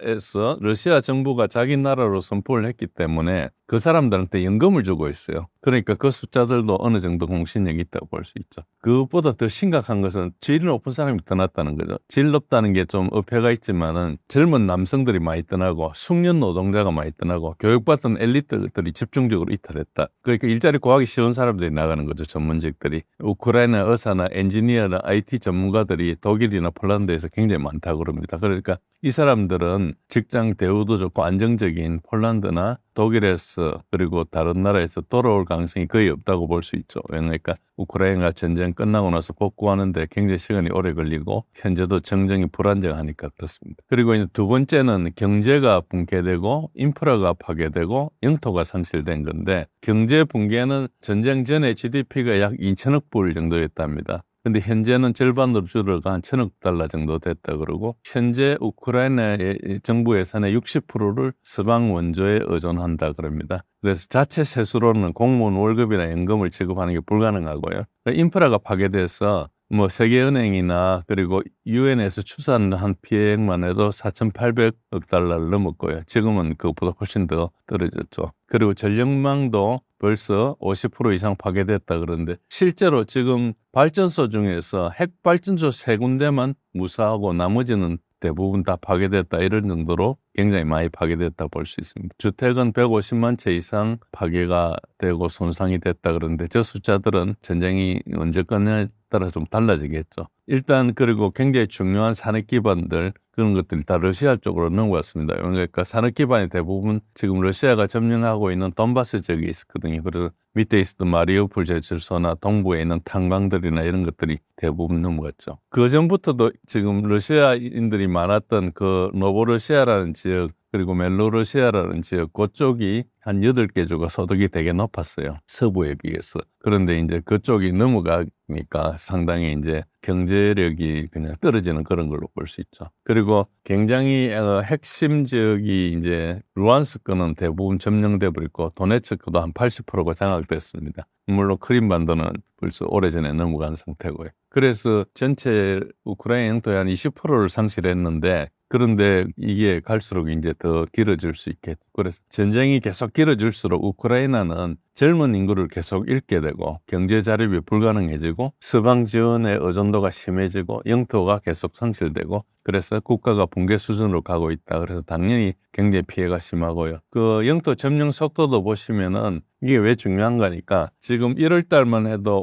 Speaker 4: 정부가 자기 나라로 선포를 했기 때문에 그 사람들한테 연금을 주고 있어요. 그러니까 그 숫자들도 어느 정도 공신력이 있다고 볼 수 있죠. 그것보다 더 심각한 것은 질이 높은 사람이 떠났다는 거죠. 질 높다는 게 좀 어폐가 있지만은 젊은 남성들이 많이 떠나고 숙련 노동자가 많이 떠나고 교육받은 엘리트들이 집중적으로 이탈했다. 그러니까 일자리 구하기 쉬운 사람들이 나가는 거죠. 전문직들이. 우크라이나 의사나 엔지니어나 IT 전문가들이 독일이나 폴란드에서 굉장히 많다고 그럽니다. 그러니까 이 사람들은 직장 대우도 좋고 안정적인 폴란드나 독일에서 그리고 다른 나라에서 돌아올 가능성이 거의 없다고 볼 수 있죠. 그러니까 우크라이나 전쟁 끝나고 나서 복구하는데 굉장히 시간이 오래 걸리고 현재도 정정이 불안정하니까 그렇습니다. 그리고 이제 두 번째는 경제가 붕괴되고 인프라가 파괴되고 영토가 상실된 건데 경제 붕괴는 전쟁 전에 GDP가 약 2천억 불 정도였답니다. 근데 현재는 절반으로 줄어가 한 1,000억 달러 정도 됐다 그러고 현재 우크라이나의 정부 예산의 60%를 서방 원조에 의존한다 그럽니다. 그래서 자체 세수로는 공무원 월급이나 연금을 지급하는 게 불가능하고요. 인프라가 파괴돼서 세계은행이나 그리고 유엔에서 추산한 피해액만 해도 4,800억 달러를 넘었고요. 지금은 그것보다 훨씬 더 떨어졌죠. 그리고 전력망도 벌써 50% 이상 파괴됐다 그러는데 실제로 지금 발전소 중에서 핵 발전소 3군데만 무사하고 나머지는 대부분 다 파괴됐다 이런 정도로 굉장히 많이 파괴됐다 볼 수 있습니다. 주택은 150만 채 이상 파괴가 되고 손상이 됐다 그러는데 저 숫자들은 전쟁이 언제 끝나냐에 따라서 좀 달라지겠죠. 일단 그리고 굉장히 중요한 산업 기반들 그런 것들이 다 러시아 쪽으로 넘어갔습니다. 그러니까 산업 기반이 대부분 지금 러시아가 점령하고 있는 돈바스 지역에 있었거든요. 그래서 밑에 있었던 마리우폴 제철소나 동부에 있는 탄광들이나 이런 것들이 대부분 넘어갔죠. 그 전부터도 지금 러시아인들이 많았던 그 노보러시아라는 지역 그리고 멜로러시아라는 지역 그쪽이 한 8개 주가 소득이 되게 높았어요. 서부에 비해서. 그런데 이제 그쪽이 넘어가니까 상당히 이제 경제력이 그냥 떨어지는 그런 걸로 볼 수 있죠. 그리고 굉장히 핵심 지역이 이제 루안스크는 대부분 점령돼 버렸고 도네츠크도 한 80%가 장악됐습니다. 물론 크림반도는 벌써 오래전에 넘어간 상태고요. 그래서 전체 우크라이나 영토의 한 20%를 상실했는데 그런데 이게 갈수록 이제 더 길어질 수 있겠죠. 그래서 전쟁이 계속 길어질수록 우크라이나는 젊은 인구를 계속 잃게 되고 경제 자립이 불가능해지고 서방 지원의 의존도가 심해지고 영토가 계속 상실되고 그래서 국가가 붕괴 수준으로 가고 있다. 그래서 당연히 경제 피해가 심하고요. 그 영토 점령 속도도 보시면은 이게 왜 중요한가니까 지금 1월 달만 해도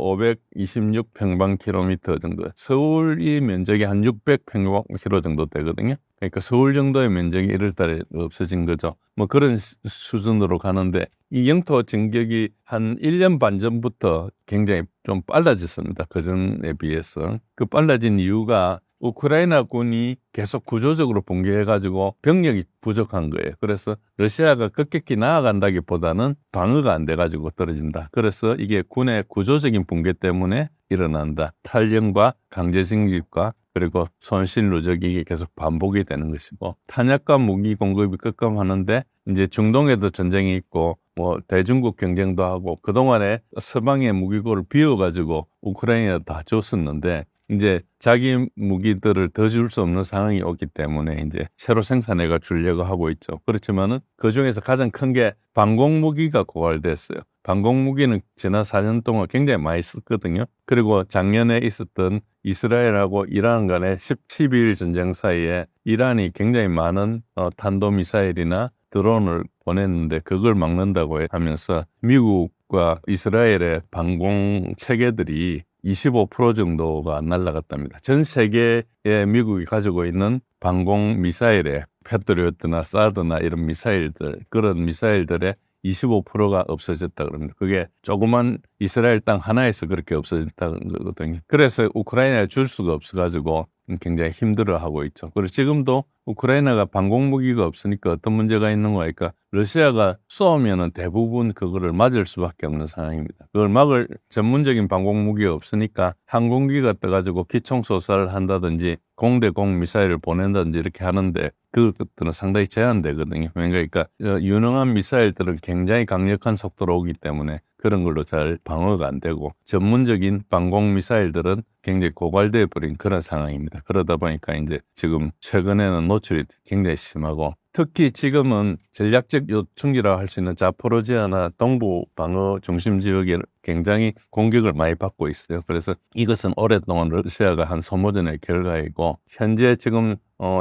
Speaker 4: 526평방킬로미터 정도, 서울이 면적이 한 600평방킬로 정도 되거든요. 그러니까 서울 정도의 면적이 1월 달에 없어진 거죠. 뭐 그런 수준으로 가는데 이 영토 진격이 한 1년 반 전부터 굉장히 좀 빨라졌습니다. 그전에 비해서. 그 빨라진 이유가 우크라이나 군이 계속 구조적으로 붕괴해가지고 병력이 부족한 거예요. 그래서 러시아가 급격히 나아간다기보다는 방어가 안 돼가지고 떨어진다. 그래서 이게 군의 구조적인 붕괴 때문에 일어난다. 탈영과 강제징집과 그리고 손실 누적이 이게 계속 반복이 되는 것이고 탄약과 무기 공급이 급감하는데 이제 중동에도 전쟁이 있고 뭐 대중국 경쟁도 하고 그동안에 서방의 무기고를 비워가지고 우크라이나에 다 줬었는데 이제 자기 무기들을 더 줄 수 없는 상황이 오기 때문에 이제 새로 생산해가 주려고 하고 있죠. 그렇지만은 그 중에서 가장 큰 게 방공무기가 고갈됐어요. 방공무기는 지난 4년 동안 굉장히 많이 썼거든요. 그리고 작년에 있었던 이스라엘하고 이란 간의 12일 전쟁 사이에 이란이 굉장히 많은 탄도미사일이나 드론을 보냈는데 그걸 막는다고 하면서 미국과 이스라엘의 방공 체계들이 25% 정도가 날아갔답니다. 전 세계에 미국이 가지고 있는 방공 미사일에 패트리어트나 사드나 이런 미사일들, 그런 미사일들의 25%가 없어졌다 그럽니다. 그게 조그만 이스라엘 땅 하나에서 그렇게 없어졌다는 거거든요. 그래서 우크라이나에 줄 수가 없어가지고 굉장히 힘들어하고 있죠. 그리고 지금도 우크라이나가 방공무기가 없으니까 어떤 문제가 있는 거니까 러시아가 쏘면은 대부분 그거를 맞을 수밖에 없는 상황입니다. 그걸 막을 전문적인 방공무기가 없으니까 항공기가 떠가지고 기총소사를 한다든지 공대공 미사일을 보낸다든지 이렇게 하는데 그것들은 상당히 제한되거든요. 그러니까 유능한 미사일들은 굉장히 강력한 속도로 오기 때문에 그런 걸로 잘 방어가 안 되고 전문적인 방공 미사일들은 굉장히 고갈돼 버린 그런 상황입니다. 그러다 보니까 이제 지금 최근에는 노출이 굉장히 심하고 특히 지금은 전략적 요충지라고 할 수 있는 자포로지아나 동부 방어 중심 지역에 굉장히 공격을 많이 받고 있어요. 그래서 이것은 오랫동안 러시아가 한 소모전의 결과이고 현재 지금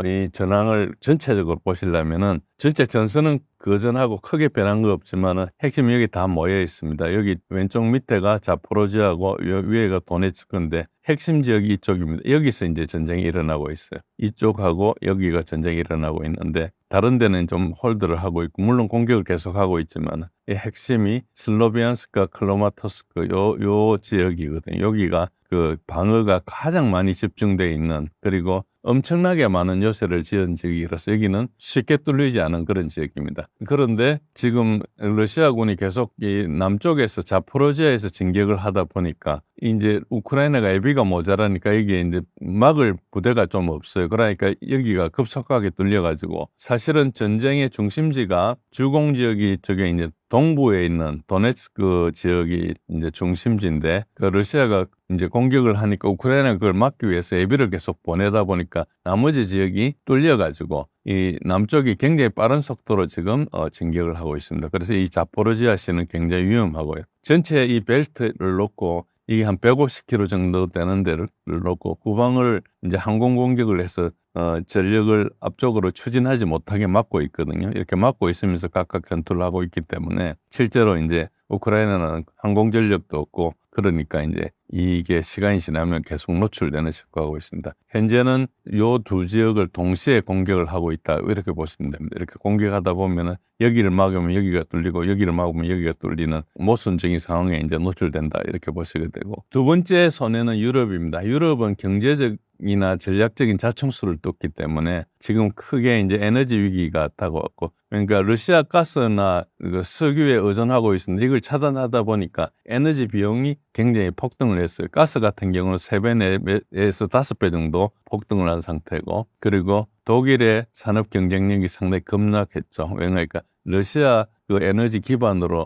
Speaker 4: 이 전황을 전체적으로 보시려면은 전체 전선은 그전하고 크게 변한 거 없지만은 핵심이 여기 다 모여 있습니다. 여기 왼쪽 밑에가 자포로지아고 위에가 도네츠크인데 핵심 지역이 이쪽입니다. 여기서 이제 전쟁이 일어나고 있어요. 이쪽하고 여기가 전쟁이 일어나고 있는데 다른 데는 좀 홀드를 하고 있고 물론 공격을 계속하고 있지만 이 핵심이 슬로비안스크와 클로마토스크 요 지역이거든요. 여기가 그 방어가 가장 많이 집중되어 있는 그리고 엄청나게 많은 요새를 지은 지역이라서 여기는 쉽게 뚫리지 않은 그런 지역입니다. 그런데 지금 러시아군이 계속 이 남쪽에서 자포로지아에서 진격을 하다 보니까 이제 우크라이나가 예비가 모자라니까 이게 이제 막을 부대가 좀 없어요. 그러니까 여기가 급속하게 뚫려가지고 사실은 전쟁의 중심지가 주공 지역이 쪽에 이제 동부에 있는 도네츠크 지역이 이제 중심지인데 그 러시아가 이제 공격을 하니까 우크라이나가 그걸 막기 위해서 예비를 계속 보내다 보니까 나머지 지역이 뚫려가지고 이 남쪽이 굉장히 빠른 속도로 지금 진격을 하고 있습니다. 그래서 이 자포로지아시는 굉장히 위험하고요. 전체 이 벨트를 놓고 이게 한 150km 정도 되는 데를 놓고 후방을 이제 항공 공격을 해서 전력을 앞쪽으로 추진하지 못하게 막고 있거든요. 이렇게 막고 있으면서 각각 전투를 하고 있기 때문에 실제로 이제 우크라이나는 항공 전력도 없고 그러니까 이제 이게 시간이 지나면 계속 노출되는 식으로 하고 있습니다. 현재는 요 두 지역을 동시에 공격을 하고 있다 이렇게 보시면 됩니다. 이렇게 공격하다 보면은 여기를 막으면 여기가 뚫리고 여기를 막으면 여기가 뚫리는 모순적인 상황에 이제 노출된다 이렇게 보시게 되고 두 번째 손해는 유럽입니다. 유럽은 경제적이나 전략적인 자충수를 뒀기 때문에 지금 크게 이제 에너지 위기가 다가왔고 그러니까 러시아 가스나 석유에 의존하고 있는데 이걸 차단하다 보니까 에너지 비용이 굉장히 폭등을 했어요. 가스 같은 경우는 3배, 4배에서 5배 정도 폭등을 한 상태고 그리고 독일의 산업 경쟁력이 상당히 급락했죠. 왜냐니까 러시아 그 에너지 기반으로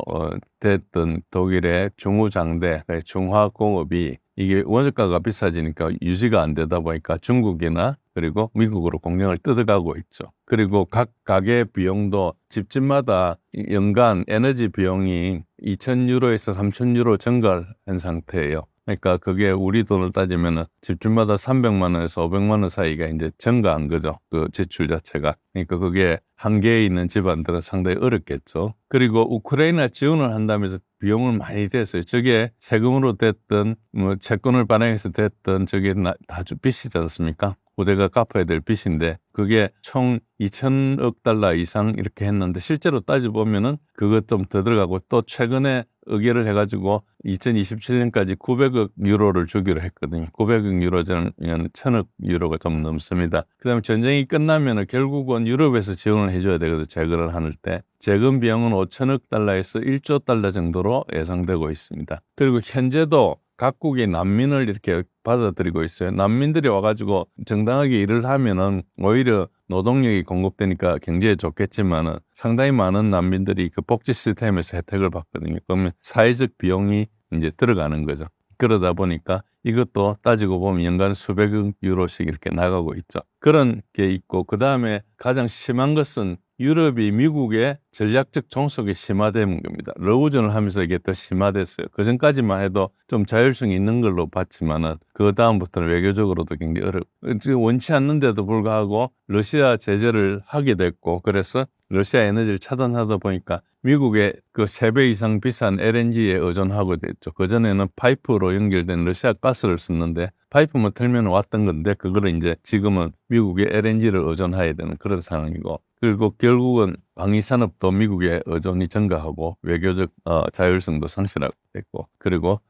Speaker 4: 됐던 독일의 중후장대, 중화공업이 이게 원유가가 비싸지니까 유지가 안 되다 보니까 중국이나 그리고 미국으로 공장을 뜯어가고 있죠. 그리고 각 가게 비용도 집집마다 연간 에너지 비용이 2,000유로에서 3,000유로 증가한 상태예요. 그러니까 그게 우리 돈을 따지면은 집주마다 300만 원에서 500만 원 사이가 이제 증가한 거죠. 그 지출 자체가. 그러니까 그게 한계에 있는 집안들은 상당히 어렵겠죠. 그리고 우크라이나 지원을 한다면서 비용을 많이 댔어요. 저게 세금으로 됐든 뭐 채권을 발행해서 됐든 저게 아주 빚이지 않습니까? 부대가 갚아야 될 빚인데 그게 총 2,000억 달러 이상 이렇게 했는데 실제로 따져보면은 그것 좀 더 들어가고 또 최근에 의결을 해가지고 2027년까지 900억 유로를 주기로 했거든요. 900억 유로면 1,000억 유로가 좀 넘습니다. 그 다음에 전쟁이 끝나면은 결국은 유럽에서 지원을 해줘야 되거든요. 재건을 하는 때. 재건 비용은 5천억 달러에서 1조 달러 정도로 예상되고 있습니다. 그리고 현재도 각국이 난민을 이렇게 받아들이고 있어요. 난민들이 와가지고 정당하게 일을 하면은 오히려 노동력이 공급되니까 굉장히 좋겠지만은 상당히 많은 난민들이 그 복지 시스템에서 혜택을 받거든요. 그러면 사회적 비용이 이제 들어가는 거죠. 그러다 보니까 이것도 따지고 보면 연간 수백억 유로씩 이렇게 나가고 있죠. 그런 게 있고 그 다음에 가장 심한 것은 유럽이 미국의 전략적 종속이 심화된 겁니다. 러우전을 하면서 이게 더 심화됐어요. 그 전까지만 해도 좀 자율성이 있는 걸로 봤지만은 그 다음부터는 외교적으로도 굉장히 원치 않는데도 불구하고 러시아 제재를 하게 됐고 그래서 러시아 에너지를 차단하다 보니까 미국의 그 3배 이상 비싼 LNG에 의존하게 됐죠. 그전에는 파이프로 연결된 러시아 가스를 썼는데 파이프만 틀면 왔던 건데 그거를 이제 지금은 미국의 LNG를 의존해야 되는 그런 상황이고 그리고 결국은 방위산업도 미국의 의존이 증가하고 외교적 자율성도 상실하게 됐고 그리고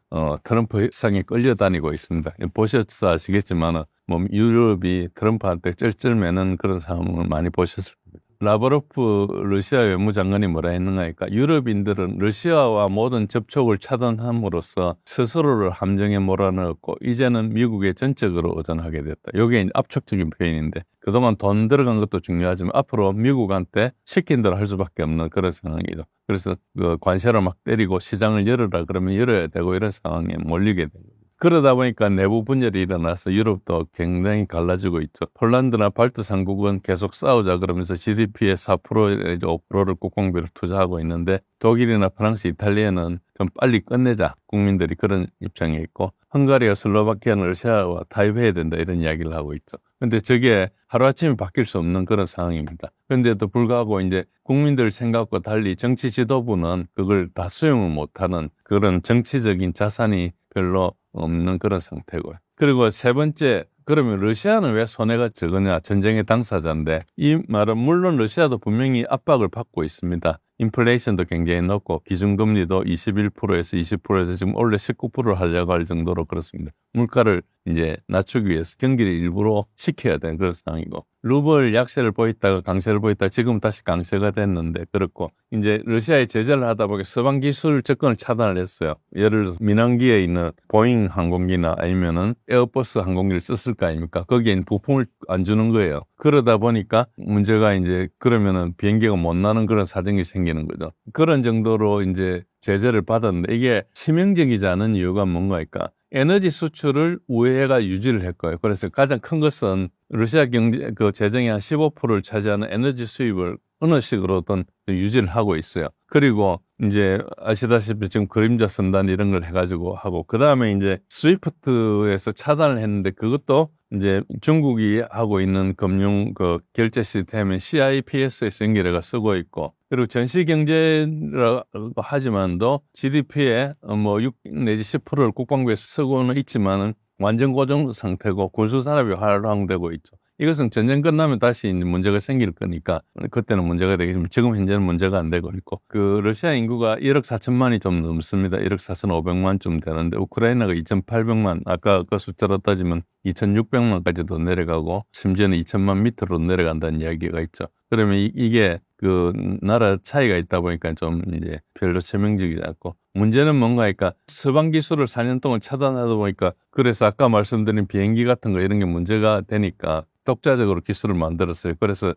Speaker 4: 트럼프 협상에 끌려다니고 있습니다. 보셔서 아시겠지만 뭐 유럽이 트럼프한테 쩔쩔매는 그런 상황을 많이 보셨을 겁니다. 라브로프 러시아 외무장관이 뭐라 했는가 하니까 유럽인들은 러시아와 모든 접촉을 차단함으로써 스스로를 함정에 몰아넣었고 이제는 미국에 전적으로 의존하게 됐다. 이게 압축적인 표현인데 그동안 돈 들어간 것도 중요하지만 앞으로 미국한테 시킨 대로 할 수밖에 없는 그런 상황이죠. 그래서 그 관세를 막 때리고 시장을 열어라 그러면 열어야 되고 이런 상황에 몰리게 됩니다. 그러다 보니까 내부 분열이 일어나서 유럽도 굉장히 갈라지고 있죠. 폴란드나 발트 삼국은 계속 싸우자 그러면서 GDP의 4% 내지 5%를 국공비로 투자하고 있는데 독일이나 프랑스, 이탈리아는 좀 빨리 끝내자 국민들이 그런 입장에 있고 헝가리와 슬로바키아는 러시아와 타협해야 된다 이런 이야기를 하고 있죠. 근데 저게 하루아침에 바뀔 수 없는 그런 상황입니다. 그런데도 불구하고 이제 국민들 생각과 달리 정치 지도부는 그걸 다 수용을 못하는 그런 정치적인 자산이 별로 없는 그런 상태고요. 그리고 세 번째, 그러면 러시아는 왜 손해가 적으냐? 전쟁의 당사자인데 이 말은 물론 러시아도 분명히 압박을 받고 있습니다. 인플레이션도 굉장히 높고 기준금리도 21%에서 20%에서 지금 원래 19%를 하려고 할 정도로 그렇습니다. 물가를 이제 낮추기 위해서 경기를 일부러 시켜야 되는 그런 상황이고, 루블 약세를 보였다가 강세를 보였다가 지금 다시 강세가 됐는데, 그렇고 이제 러시아에 제재를 하다 보니까 서방 기술 접근을 차단을 했어요. 예를 들어서 민항기에 있는 보잉 항공기나 아니면은 에어버스 항공기를 썼을 거 아닙니까? 거기에 부품을 안 주는 거예요. 그러다 보니까 문제가 이제 그러면은 비행기가 못 나는 그런 사정이 생기는 거죠. 그런 정도로 이제 제재를 받았는데, 이게 치명적이지 않은 이유가 뭔가니까 에너지 수출을 우회해가 유지를 했고요. 그래서 가장 큰 것은 러시아 경제 그 재정의 한 15%를 차지하는 에너지 수입을 어느 식으로든 유지를 하고 있어요. 그리고 이제 아시다시피 지금 그림자 선단 이런 걸 해가지고 하고, 그 다음에 이제 스위프트에서 차단을 했는데, 그것도 이제 중국이 하고 있는 금융 그 결제 시스템인 CIPS에서 연결해가 쓰고 있고, 그리고 전시 경제라고 하지만도 GDP의 뭐 6 내지 10%를 국방부에서 쓰고는 있지만은 완전 고정 상태고 군수 산업이 활성화되고 있죠. 이것은 전쟁 끝나면 다시 이제 문제가 생길 거니까 그때는 문제가 되겠지만 지금 현재는 문제가 안 되고 있고, 그 러시아 인구가 1억 4천만이 좀 넘습니다. 1억 4,500만쯤 되는데 우크라이나가 2,800만, 아까 그 숫자로 따지면 2,600만까지도 내려가고 심지어는 2천만 밑으로 내려간다는 이야기가 있죠. 그러면 이게 그 나라 차이가 있다 보니까 좀 이제 별로 치명적이지 않고, 문제는 뭔가 하니까 서방 기술을 4년 동안 차단하다 보니까, 그래서 아까 말씀드린 비행기 같은 거 이런 게 문제가 되니까 독자적으로 기술을 만들었어요. 그래서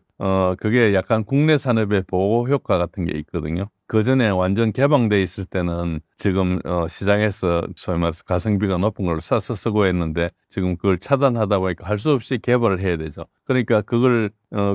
Speaker 4: 그게 약간 국내 산업의 보호 효과 같은 게 있거든요. 그 전에 완전 개방돼 있을 때는 지금 시장에서 소위 말해서 가성비가 높은 걸 싸서 쓰고 했는데, 지금 그걸 차단하다 보니까 할 수 없이 개발을 해야 되죠. 그러니까 그걸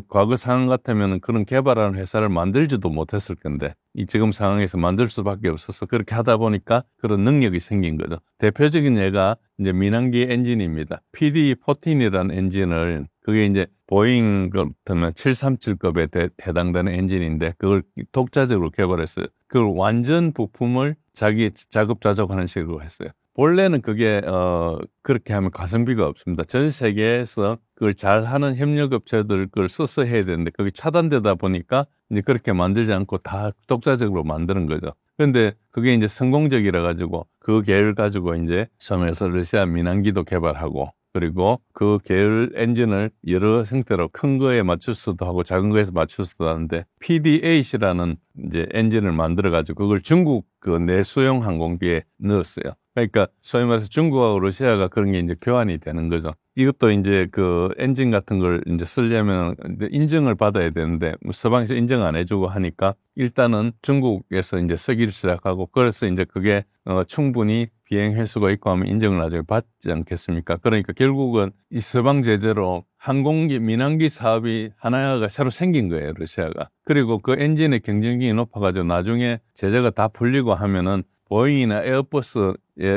Speaker 4: 과거 상황 같으면 그런 개발하는 회사를 만들지도 못했을 건데, 이 지금 상황에서 만들 수밖에 없어서 그렇게 하다 보니까 그런 능력이 생긴 거죠. 대표적인 예가 이제 민항기 엔진입니다. PD-14이라는 엔진을, 그게 이제 보잉 같으면 737급에 해당되는 엔진인데, 그걸 독자적으로 개발했어요. 그걸 완전 부품을 자기 자급자족하는 식으로 했어요. 원래는 그게 그렇게 하면 가성비가 없습니다. 전 세계에서 그걸 잘하는 협력업체들 그걸 써서 해야 되는데, 그게 차단되다 보니까 이제 그렇게 만들지 않고 다 독자적으로 만드는 거죠. 그런데 그게 이제 성공적이라 가지고 그 계열 가지고 이제 섬에서 러시아 민항기도 개발하고, 그리고 그 계열 엔진을 여러 형태로 큰 거에 맞출 수도 하고 작은 거에서 맞출 수도 하는데, PD-8이라는 이제 엔진을 만들어 가지고 그걸 중국 그 내수용 항공기에 넣었어요. 그러니까 소위 말해서 중국하고 러시아가 그런 게 이제 교환이 되는 거죠. 이것도 이제 그 엔진 같은 걸 이제 쓰려면 인증을 받아야 되는데 서방에서 인증 안 해주고 하니까 일단은 중국에서 이제 쓰기를 시작하고, 그래서 이제 그게 충분히 비행 횟수가 있고 하면 인정을 나중에 받지 않겠습니까? 그러니까 결국은 이 서방 제재로 항공기 민항기 사업이 하나가 새로 생긴 거예요, 러시아가. 그리고 그 엔진의 경쟁력이 높아가지고 나중에 제재가 다 풀리고 하면은 보잉이나 에어버스의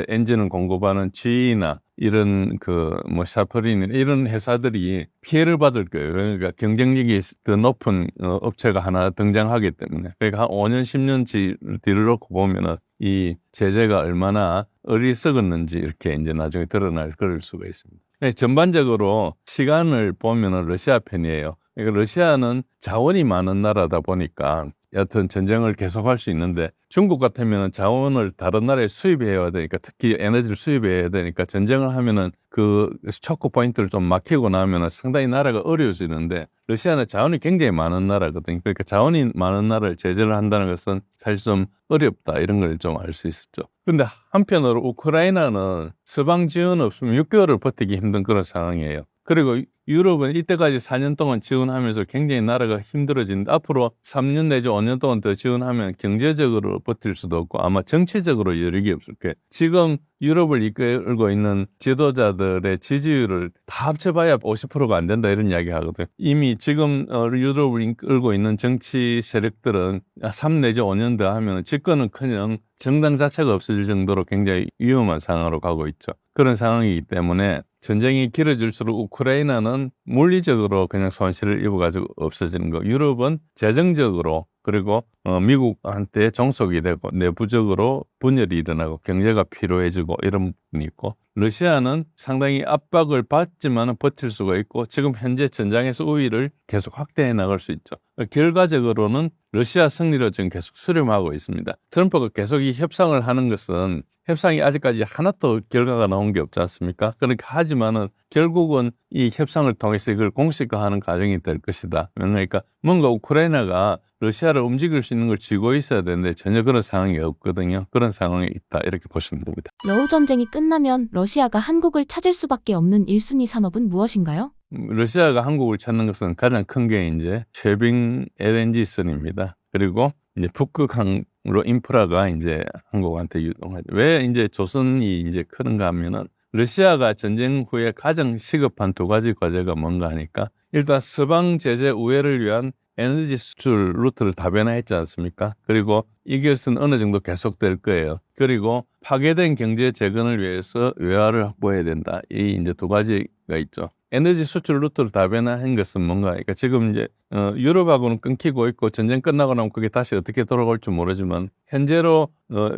Speaker 4: 엔진을 공급하는 GE나 이런 그 뭐 샤프린 이런 회사들이 피해를 받을 거예요. 그러니까 경쟁력이 더 높은 업체가 하나 등장하기 때문에. 그러니까 한 5년, 10년 뒤를 놓고 보면은 이 제재가 얼마나 어리석었는지 이렇게 이제 나중에 드러날 그럴 수가 있습니다. 전반적으로 시간을 보면은 러시아 편이에요. 그러니까 러시아는 자원이 많은 나라다 보니까 여튼 전쟁을 계속할 수 있는데, 중국 같으면 자원을 다른 나라에 수입해야 되니까, 특히 에너지를 수입해야 되니까 전쟁을 하면은 그 초크 포인트를 좀 막히고 나면은 상당히 나라가 어려워지는데, 러시아는 자원이 굉장히 많은 나라거든요. 그러니까 자원이 많은 나라를 제재를 한다는 것은 사실 좀 어렵다, 이런 걸 좀 알 수 있었죠. 그런데 한편으로 우크라이나는 서방 지원 없으면 6개월을 버티기 힘든 그런 상황이에요. 그리고 유럽은 이때까지 4년 동안 지원하면서 굉장히 나라가 힘들어지는데, 앞으로 3년 내지 5년 동안 더 지원하면 경제적으로 버틸 수도 없고 아마 정치적으로 여력이 없을 거예요. 지금 유럽을 이끌고 있는 지도자들의 지지율을 다 합쳐봐야 50%가 안 된다, 이런 이야기 하거든요. 이미 지금 유럽을 이끌고 있는 정치 세력들은 3 내지 5년 더 하면 집권은커녕 정당 자체가 없어질 정도로 굉장히 위험한 상황으로 가고 있죠. 그런 상황이기 때문에 전쟁이 길어질수록 우크라이나는 물리적으로 그냥 손실을 입어가지고 없어지는 거, 유럽은 재정적으로 그리고 미국한테 종속이 되고 내부적으로 분열이 일어나고 경제가 피로해지고 이런 부분이 있고, 러시아는 상당히 압박을 받지만 버틸 수가 있고 지금 현재 전장에서 우위를 계속 확대해 나갈 수 있죠. 결과적으로는 러시아 승리로 지금 계속 수렴하고 있습니다. 트럼프가 계속 이 협상을 하는 것은 협상이 아직까지 하나도 결과가 나온 게 없지 않습니까? 그러니까 하지만은 결국은 이 협상을 통해서 이걸 공식화하는 과정이 될 것이다. 그러니까 뭔가 우크라이나가 러시아를 움직일 수 있는 걸 쥐고 있어야 되는데 전혀 그런 상황이 없거든요. 그런 상황이 있다. 이렇게 보시면 됩니다.
Speaker 3: 러우 전쟁이 끝나면 러시아가 한국을 찾을 수밖에 없는 1순위 산업은 무엇인가요?
Speaker 4: 러시아가 한국을 찾는 것은 가장 큰 게 이제 쉐빙 LNG선입니다. 그리고 이제 북극항로 인프라가 이제 한국한테 유동하죠. 왜 이제 조선이 이제 크는가 하면은 러시아가 전쟁 후에 가장 시급한 두 가지 과제가 뭔가 하니까 일단 서방 제재 우회를 위한 에너지 수출 루트를 다변화했지 않습니까? 그리고 이것은 어느 정도 계속될 거예요. 그리고 파괴된 경제 재건을 위해서 외화를 확보해야 된다. 이 이제 두 가지가 있죠. 에너지 수출 루트를 다변화한 것은 뭔가, 그러니까 지금 이제 유럽하고는 끊기고 있고 전쟁 끝나고 나면 그게 다시 어떻게 돌아갈지 모르지만 현재로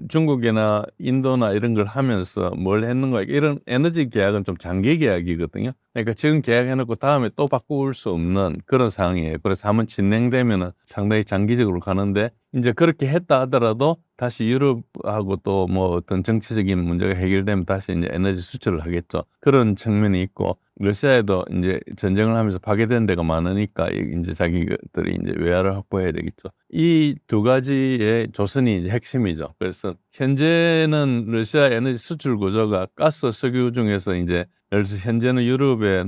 Speaker 4: 중국이나 인도나 이런 걸 하면서 뭘 했는가, 이런 에너지 계약은 좀 장기 계약이거든요. 그러니까 지금 계약해놓고 다음에 또 바꿀 수 없는 그런 상황이에요. 그래서 한번 진행되면은 상당히 장기적으로 가는데, 이제 그렇게 했다 하더라도 다시 유럽하고 또 뭐 어떤 정치적인 문제가 해결되면 다시 이제 에너지 수출을 하겠죠. 그런 측면이 있고, 러시아에도 이제 전쟁을 하면서 파괴된 데가 많으니까 이제 자기들이 이제 외화를 확보해야 되겠죠. 이 두 가지의 조선이 이제 핵심이죠. 그래서 현재는 러시아 에너지 수출 구조가 가스, 석유 중에서 이제 그래서 현재는 유럽의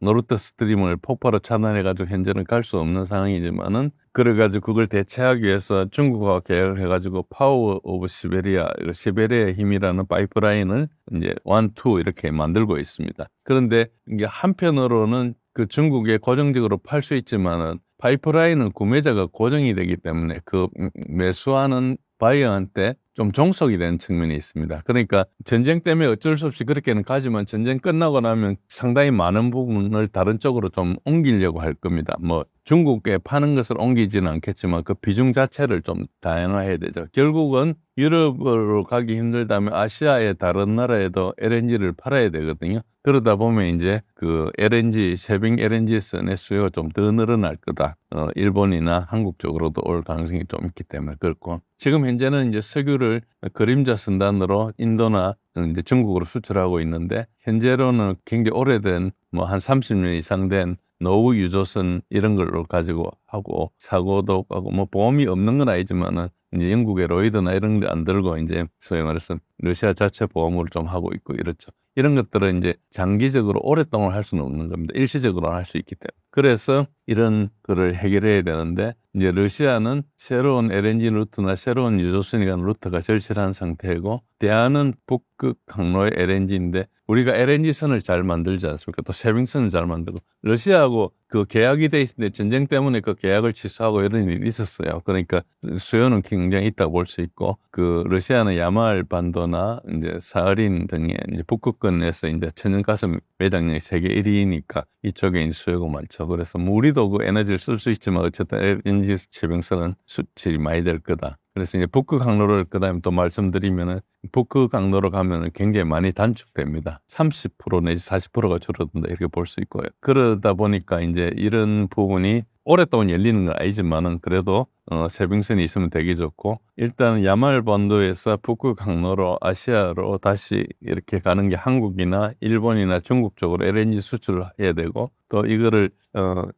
Speaker 4: 노르드 스트림을 폭파로 차단해가지고 현재는 갈 수 없는 상황이지만은, 그래가지고 그걸 대체하기 위해서 중국과 계약을 해가지고 파워 오브 시베리아, 시베리아의 힘이라는 파이프라인을 이제 1, 2 이렇게 만들고 있습니다. 그런데 이게 한편으로는 그 중국에 고정적으로 팔 수 있지만은 파이프라인은 구매자가 고정이 되기 때문에 그 매수하는 바이어한테 좀 종속이 되는 측면이 있습니다. 그러니까 전쟁 때문에 어쩔 수 없이 그렇게는 가지만 전쟁 끝나고 나면 상당히 많은 부분을 다른 쪽으로 좀 옮기려고 할 겁니다. 뭐 중국에 파는 것을 옮기지는 않겠지만 그 비중 자체를 좀 다양화해야 되죠. 결국은 유럽으로 가기 힘들다면 아시아의 다른 나라에도 LNG를 팔아야 되거든요. 그러다 보면 이제 그 LNG, 쉐빙 LNG선의 수요가 좀 더 늘어날 거다. 일본이나 한국 쪽으로도 올 가능성이 좀 있기 때문에 그렇고, 지금 현재는 이제 석유를 그림자 선단으로 인도나 이제 중국으로 수출하고 있는데, 현재로는 굉장히 오래된 뭐 한 30년 이상 된 노후 유조선 이런 걸로 가지고 하고, 사고도 하고 뭐 보험이 없는 건 아니지만은 이제 영국의 로이드나 이런 데 안 들고 이제 소위 말해서 러시아 자체 보험을 좀 하고 있고 이렇죠. 이런 것들은 이제 장기적으로 오랫동안 할 수는 없는 겁니다. 일시적으로 할 수 있기 때문에. 그래서 이런 거를 해결해야 되는데, 이제 러시아는 새로운 LNG 루트나 새로운 유조선이라는 루트가 절실한 상태이고, 대안은 북극 항로의 LNG인데 우리가 LNG선을 잘 만들지 않습니까? 또 쉐빙선을 잘 만들고, 러시아하고 그 계약이 돼 있는데 전쟁 때문에 그 계약을 취소하고 이런 일이 있었어요. 그러니까 수요는 굉장히 있다고 볼 수 있고, 그 러시아는 야말 반도나 이제 사하린 등의 이제 북극권에서 이제 천연가스 매장량이 세계 1위니까 이쪽에 이제 수요가 많죠. 그래서 뭐 우리도 그 에너지를 쓸 수 있지만 어쨌든 LNG 쉐빙선은 수출이 많이 될 거다. 그래서 이제 북극 항로를 그다음에 또 말씀드리면은, 북극 항로로 가면은 굉장히 많이 단축됩니다. 30% 내지 40%가 줄어든다 이렇게 볼 수 있고요. 그러다 보니까 이제 이런 부분이 오랫동안 열리는 건 아니지만은 그래도 쉐빙선이 있으면 되게 좋고, 일단 야말 반도에서 북극 항로로 아시아로 다시 이렇게 가는 게 한국이나 일본이나 중국 쪽으로 LNG 수출을 해야 되고, 또 이거를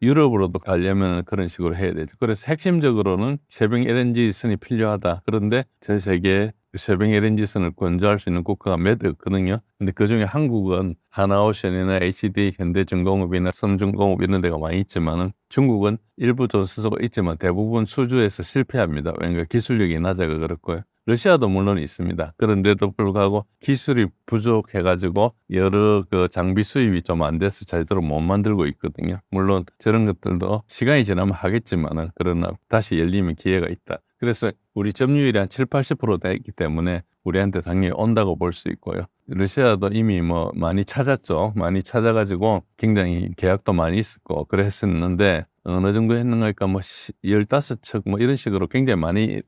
Speaker 4: 유럽으로도 가려면 그런 식으로 해야 되죠. 그래서 핵심적으로는 쉐빙 LNG 선이 필요하다. 그런데 전 세계에 쉐빙 LNG선을 건조할 수 있는 국가가 몇 없거든요. 근데 그중에 한국은 하나오션이나 HD, 현대중공업이나 섬중공업 이런 데가 많이 있지만은, 중국은 일부 존수소가 있지만 대부분 수주에서 실패합니다. 왜냐하면 기술력이 낮아가 그렇고요. 러시아도 물론 있습니다. 그런데도 불구하고 기술이 부족해가지고 여러 그 장비 수입이 좀 안 돼서 제대로 못 만들고 있거든요. 물론 저런 것들도 시간이 지나면 하겠지만은, 그러나 다시 열리면 기회가 있다. 그래서 우리 점유율이 한 7, 80% 되기 때문에 우리한테 당연히 온다고 볼 수 있고요. 러시아도 이미 뭐 많이 찾았죠. 많이 찾아가지고 굉장히 계약도 많이 있었고 그랬었는데, 어느 정도 했는가 하니까 뭐 15척 뭐 이런 식으로 굉장히 많이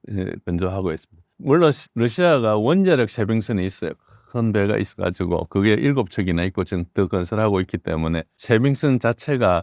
Speaker 4: 건조하고 있습니다. 물론 러시아가 원자력 쇄병선이 있어요. 큰 배가 있어가지고 그게 7척이나 있고 지금 더 건설하고 있기 때문에 쇄병선 자체가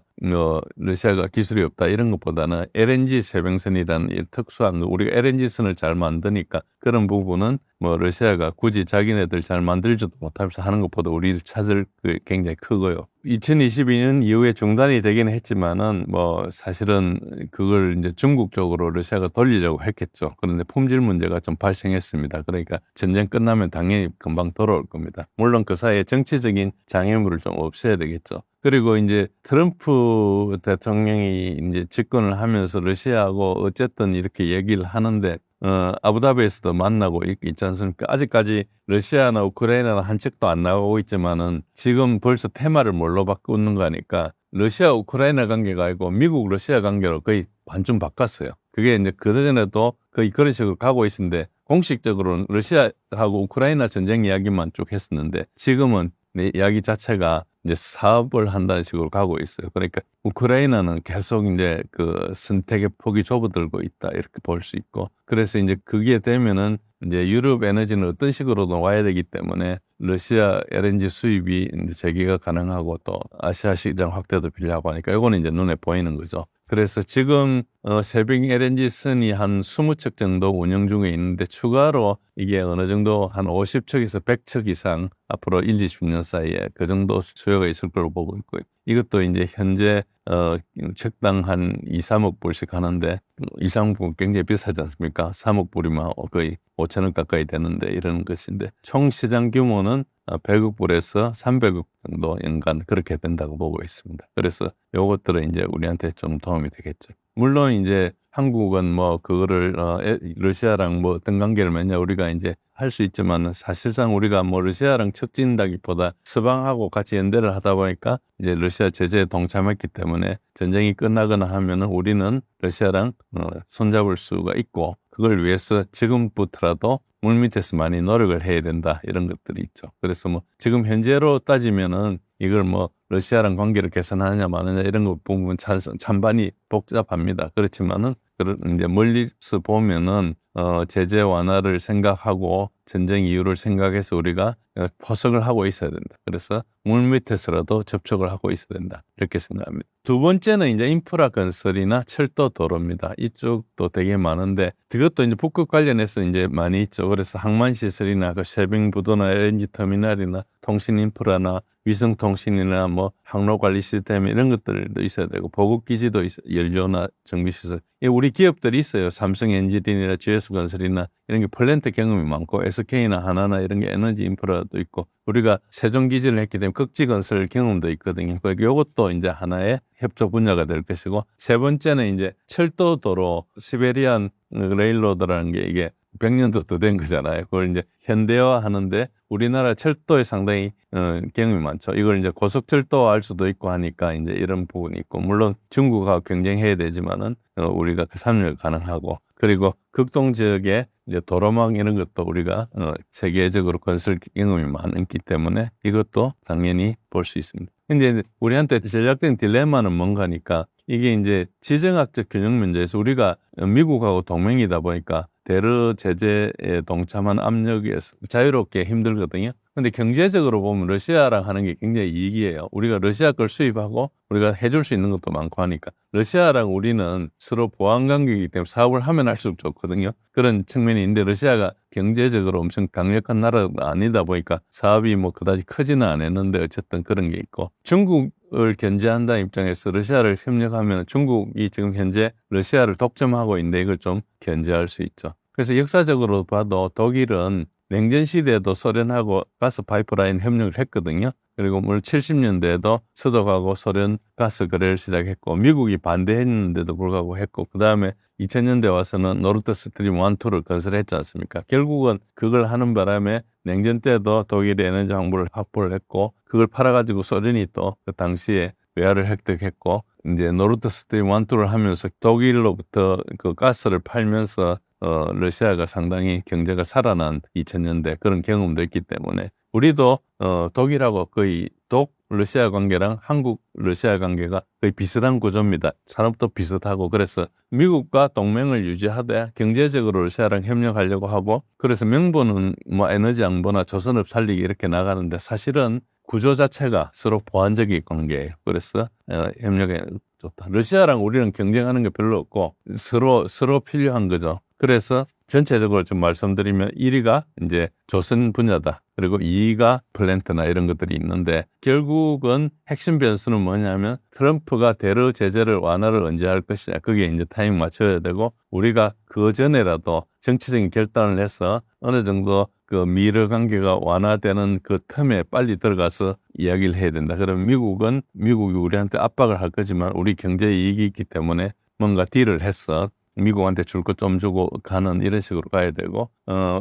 Speaker 4: 러시아가 기술이 없다 이런 것보다는 LNG 쇄병선이라는 이 특수한 거, 우리가 LNG선을 잘 만드니까 그런 부분은 뭐 러시아가 굳이 자기네들 잘 만들지도 못하면서 하는 것보다 우리를 찾을 그 굉장히 크고요. 2022년 이후에 중단이 되긴 했지만은 뭐 사실은 그걸 이제 중국 쪽으로 러시아가 돌리려고 했겠죠. 그런데 품질 문제가 좀 발생했습니다. 그러니까 전쟁 끝나면 당연히 금방 돌아올 겁니다. 물론 그 사이에 정치적인 장애물을 좀 없애야 되겠죠. 그리고 이제 트럼프 대통령이 이제 집권을 하면서 러시아하고 어쨌든 이렇게 얘기를 하는데 아부다비에서도 만나고 있지 않습니까? 아직까지 러시아나 우크라이나나 한 척도 안 나오고 있지만은 지금 벌써 테마를 뭘로 바꾸는 거니까 러시아 우크라이나 관계가 아니고 미국 러시아 관계로 거의 반쯤 바꿨어요. 그게 이제 그전에도 거의 그런 식으로 가고 있는데 공식적으로는 러시아하고 우크라이나 전쟁 이야기만 쭉 했었는데 지금은 이야기 자체가 이제 사업을 한다는 식으로 가고 있어요. 그러니까 우크라이나는 계속 이제 그 선택의 폭이 좁아들고 있다 이렇게 볼 수 있고, 그래서 이제 그게 되면은 이제 유럽 에너지는 어떤 식으로든 와야 되기 때문에 러시아 LNG 수입이 이제 재개가 가능하고 또 아시아 시장 확대도 필요하고 하니까 이거는 이제 눈에 보이는 거죠. 그래서 지금 새벽 LNG 선이 한 20척 정도 운영 중에 있는데 추가로 이게 어느 정도 한 50척에서 100척 이상 앞으로 1, 20년 사이에 그 정도 수요가 있을 걸로 보고 있고요. 이것도 이제 현재 책당 한 2, 3억 불씩 하는데 2, 3억 불 굉장히 비싸지 않습니까? 3억 불이면 거의 5천원 가까이 되는데 이런 것인데 총 시장 규모는 100억 불에서 300억 정도 연간 그렇게 된다고 보고 있습니다. 그래서 요것들은 이제 우리한테 좀 도움이 되겠죠. 물론 이제 한국은 뭐 그거를 러시아랑 뭐 어떤 관계를 맺냐 우리가 이제 할 수 있지만 사실상 우리가 뭐 러시아랑 척진다기보다 서방하고 같이 연대를 하다 보니까 이제 러시아 제재에 동참했기 때문에 전쟁이 끝나거나 하면은 우리는 러시아랑 손잡을 수가 있고 그걸 위해서 지금부터라도 물밑에서 많이 노력을 해야 된다 이런 것들이 있죠. 그래서 뭐 지금 현재로 따지면은 이걸 뭐 러시아랑 관계를 개선하느냐 마느냐 이런 것 부분 찬반이 복잡합니다. 그렇지만은 이제 멀리서 보면은 제재 완화를 생각하고 전쟁 이유를 생각해서 우리가 포석을 하고 있어야 된다. 그래서 물밑에서라도 접촉을 하고 있어야 된다. 이렇게 생각합니다. 두 번째는 이제 인프라 건설이나 철도 도로입니다. 이쪽도 되게 많은데 그것도 이제 북극 관련해서 이제 많이 있죠. 그래서 항만 시설이나 그 쉐빙 부도나 LNG 터미널이나 통신 인프라나 위성 통신이나 뭐 항로 관리 시스템 이런 것들도 있어야 되고 보급 기지도 연료나 정비 시설. 우리 기업들이 있어요. 삼성 엔지니어나 GS 건설이나 이런 게 플랜트 경험이 많고 SK나 하나나 이런 게 에너지 인프라도 있고 우리가 세종 기지를 했기 때문에 극지 건설 경험도 있거든요. 그러니까 이것도 이제 하나의 협조 분야가 될 것이고 세 번째는 이제 철도 도로 시베리안 레일로드라는 게 이게 100년도 더 된 거잖아요. 그걸 이제 현대화 하는데 우리나라 철도에 상당히 경험이 많죠. 이걸 이제 고속철도화 할 수도 있고 하니까 이제 이런 부분이 있고 물론 중국하고 경쟁해야 되지만은 우리가 그 참여가 가능하고 그리고 극동 지역에 이제 도로망 이런 것도 우리가 세계적으로 건설 경험이 많기 때문에 이것도 당연히 볼 수 있습니다. 근데 우리한테 전략적인 딜레마는 뭔가니까 이게 이제 지정학적 균형 문제에서 우리가 미국하고 동맹이다 보니까 대러 제재에 동참한 압력에서 자유롭게 힘들거든요. 근데 경제적으로 보면 러시아랑 하는 게 굉장히 이익이에요. 우리가 러시아 걸 수입하고 우리가 해줄 수 있는 것도 많고 하니까 러시아랑 우리는 서로 보안 관계이기 때문에 사업을 하면 할수록 좋거든요. 그런 측면이 있는데 러시아가 경제적으로 엄청 강력한 나라가 아니다 보니까 사업이 뭐 그다지 크지는 않았는데 어쨌든 그런 게 있고 중국을 견제한다는 입장에서 러시아를 협력하면 중국이 지금 현재 러시아를 독점하고 있는데 이걸 좀 견제할 수 있죠. 그래서 역사적으로 봐도 독일은 냉전 시대에도 소련하고 가스 파이프라인 협력을 했거든요. 그리고 물론 70년대에도 서독하고 소련 가스 거래를 시작했고 미국이 반대했는데도 불구하고 했고 그 다음에 2000년대 와서는 노르드 스트림 1, 2를 건설했지 않습니까? 결국은 그걸 하는 바람에 냉전 때도 독일이 에너지 항구를 확보를 했고 그걸 팔아가지고 소련이 또 그 당시에 외화를 획득했고 이제 노르드 스트림 1, 2를 하면서 독일로부터 그 가스를 팔면서 러시아가 상당히 경제가 살아난 2000년대 그런 경험도 있기 때문에 우리도 독일하고 거의 러시아 관계랑 한국 러시아 관계가 거의 비슷한 구조입니다. 산업도 비슷하고 그래서 미국과 동맹을 유지하되 경제적으로 러시아랑 협력하려고 하고 그래서 명분은 뭐 에너지 양보나 조선업 살리기 이렇게 나가는데 사실은 구조 자체가 서로 보완적인 관계예요. 그래서 협력에 좋다. 러시아랑 우리는 경쟁하는 게 별로 없고 서로 필요한 거죠. 그래서 전체적으로 좀 말씀드리면 1위가 이제 조선 분야다. 그리고 2위가 플랜트나 이런 것들이 있는데 결국은 핵심 변수는 뭐냐면 트럼프가 대러 제재를 완화를 언제 할 것이냐. 그게 이제 타이밍 맞춰야 되고 우리가 그 전에라도 정치적인 결단을 해서 어느 정도 그 미러 관계가 완화되는 그 틈에 빨리 들어가서 이야기를 해야 된다. 그러면 미국이 우리한테 압박을 할 거지만 우리 경제 이익이 있기 때문에 뭔가 딜을 해서 미국한테 줄 것 좀 주고 가는 이런 식으로 가야 되고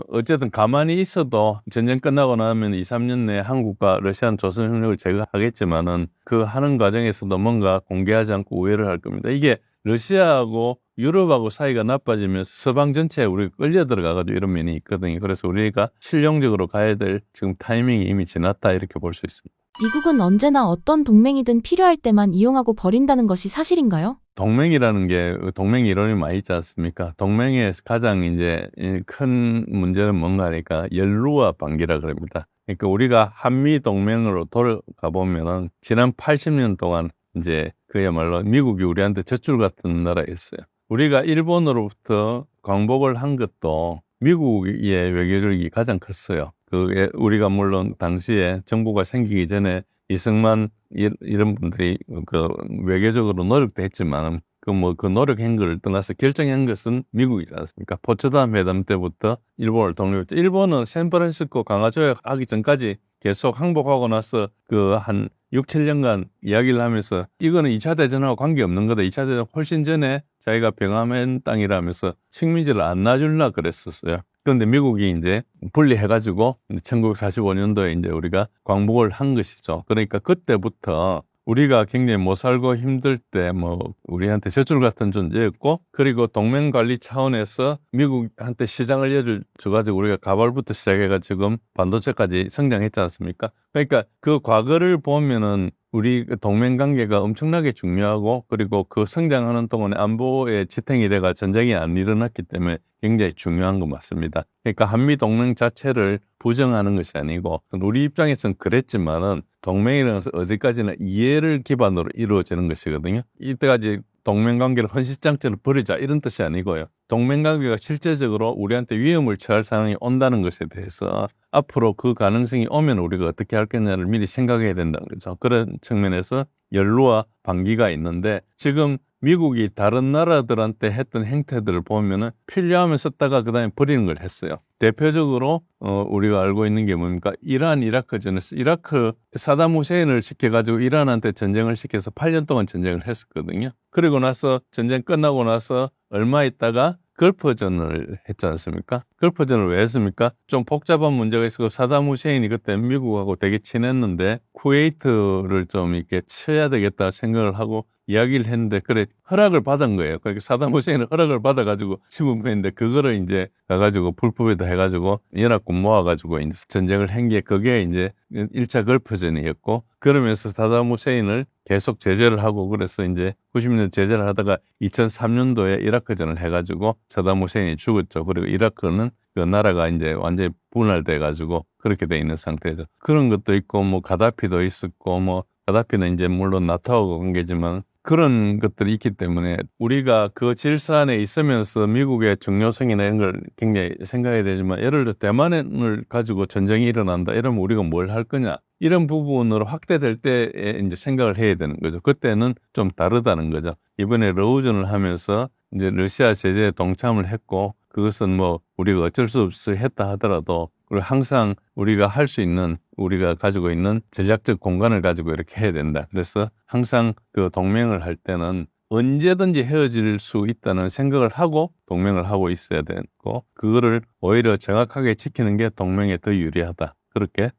Speaker 4: 어쨌든 가만히 있어도 전쟁 끝나고 나면 2, 3년 내에 한국과 러시아는 조선 협력을 제거하겠지만은 그 하는 과정에서도 뭔가 공개하지 않고 우회를 할 겁니다. 이게 러시아하고 유럽하고 사이가 나빠지면서 서방 전체에 우리가 끌려 들어가가지고 이런 면이 있거든요. 그래서 우리가 실용적으로 가야 될 지금 타이밍이 이미 지났다 이렇게 볼 수 있습니다.
Speaker 3: 미국은 언제나 어떤 동맹이든 필요할 때만 이용하고 버린다는 것이 사실인가요?
Speaker 4: 동맹이라는 게 동맹 이론이 많이 있지 않습니까? 동맹의 가장 이제 큰 문제는 뭔가 하니까 연루와 방기라 그럽니다. 그러니까 우리가 한미 동맹으로 돌아가 보면은 지난 80년 동안 이제 그야말로 미국이 우리한테 젖줄 같은 나라였어요. 우리가 일본으로부터 광복을 한 것도 미국의 외교력이 가장 컸어요. 그게 우리가 물론 당시에 정부가 생기기 전에 이승만 이런 분들이 그 외교적으로 노력도 했지만 그 노력한 걸 떠나서 결정한 것은 미국이지 않습니까? 포츠담 회담 때부터 일본을 독립했죠. 일본은 샌프란시스코 강화 조약하기 전까지 계속 항복하고 나서 그 한 6, 7년간 이야기를 하면서 이거는 2차 대전하고 관계없는 거다. 2차 대전 훨씬 전에 자기가 병합한 땅이라면서 식민지를 안 놔줄라 그랬었어요. 그런데 미국이 이제 분리해가지고 1945년도에 이제 우리가 광복을 한 것이죠. 그러니까 그때부터 우리가 굉장히 못 살고 힘들 때 뭐 우리한테 젖줄 같은 존재였고 그리고 동맹 관리 차원에서 미국한테 시장을 줘가지고 우리가 가발부터 시작해가 지금 반도체까지 성장했지 않습니까? 그러니까 그 과거를 보면은 우리 동맹 관계가 엄청나게 중요하고 그리고 그 성장하는 동안에 안보에 지탱이 돼가 전쟁이 안 일어났기 때문에 굉장히 중요한 거 맞습니다. 그러니까 한미 동맹 자체를 부정하는 것이 아니고 우리 입장에서는 그랬지만은 동맹이라는 것은 어디까지나 이해를 기반으로 이루어지는 것이거든요. 이때까지 동맹관계를 헌신장치를 버리자 이런 뜻이 아니고요. 동맹관계가 실제적으로 우리한테 위험을 처할 상황이 온다는 것에 대해서 앞으로 그 가능성이 오면 우리가 어떻게 할 거냐를 미리 생각해야 된다는 거죠. 그런 측면에서 연루와 방기가 있는데 지금 미국이 다른 나라들한테 했던 행태들을 보면은 필요하면 썼다가 그다음에 버리는 걸 했어요. 대표적으로 우리가 알고 있는 게 뭡니까? 이란 이라크 전에서 이라크 사담 후세인을 시켜가지고 이란한테 전쟁을 시켜서 8년 동안 전쟁을 했었거든요. 그리고 나서 전쟁 끝나고 나서 얼마 있다가 걸프전을 했지 않습니까? 걸프전을 왜 했습니까? 좀 복잡한 문제가 있었고 사담 후세인이 그때 미국하고 되게 친했는데 쿠웨이트를 좀 이렇게 쳐야 되겠다 생각을 하고 이야기를 했는데 그래 허락을 받은 거예요. 그러니까 사담 후세인은 허락을 받아가지고 침공했는데 그거를 이제 가가지고 불법에다 해가지고 연합군 모아가지고 이제 전쟁을 한 게 그게 이제 1차 걸프전이었고 그러면서 사담 후세인을 계속 제재를 하고 그래서 이제 90년 제재를 하다가 2003년도에 이라크전을 해가지고 사담 후세인이 죽었죠. 그리고 이라크는 그 나라가 이제 완전히 분할돼가지고 그렇게 돼 있는 상태죠. 그런 것도 있고 뭐 가다피도 있었고 뭐 가다피는 이제 물론 나토하고 관계지만 그런 것들이 있기 때문에 우리가 그 질서 안에 있으면서 미국의 중요성이나 이런 걸 굉장히 생각해야 되지만 예를 들어 대만을 가지고 전쟁이 일어난다 이러면 우리가 뭘 할 거냐 이런 부분으로 확대될 때에 이제 생각을 해야 되는 거죠. 그때는 좀 다르다는 거죠. 이번에 러우전을 하면서 이제 러시아 제재에 동참을 했고 그것은 뭐 우리가 어쩔 수 없이 했다 하더라도 항상 우리가 할 수 있는 우리가 가지고 있는 전략적 공간을 가지고 이렇게 해야 된다. 그래서 항상 그 동맹을 할 때는 언제든지 헤어질 수 있다는 생각을 하고 동맹을 하고 있어야 되고 그거를 오히려 정확하게 지키는 게 동맹에 더 유리하다. 그렇게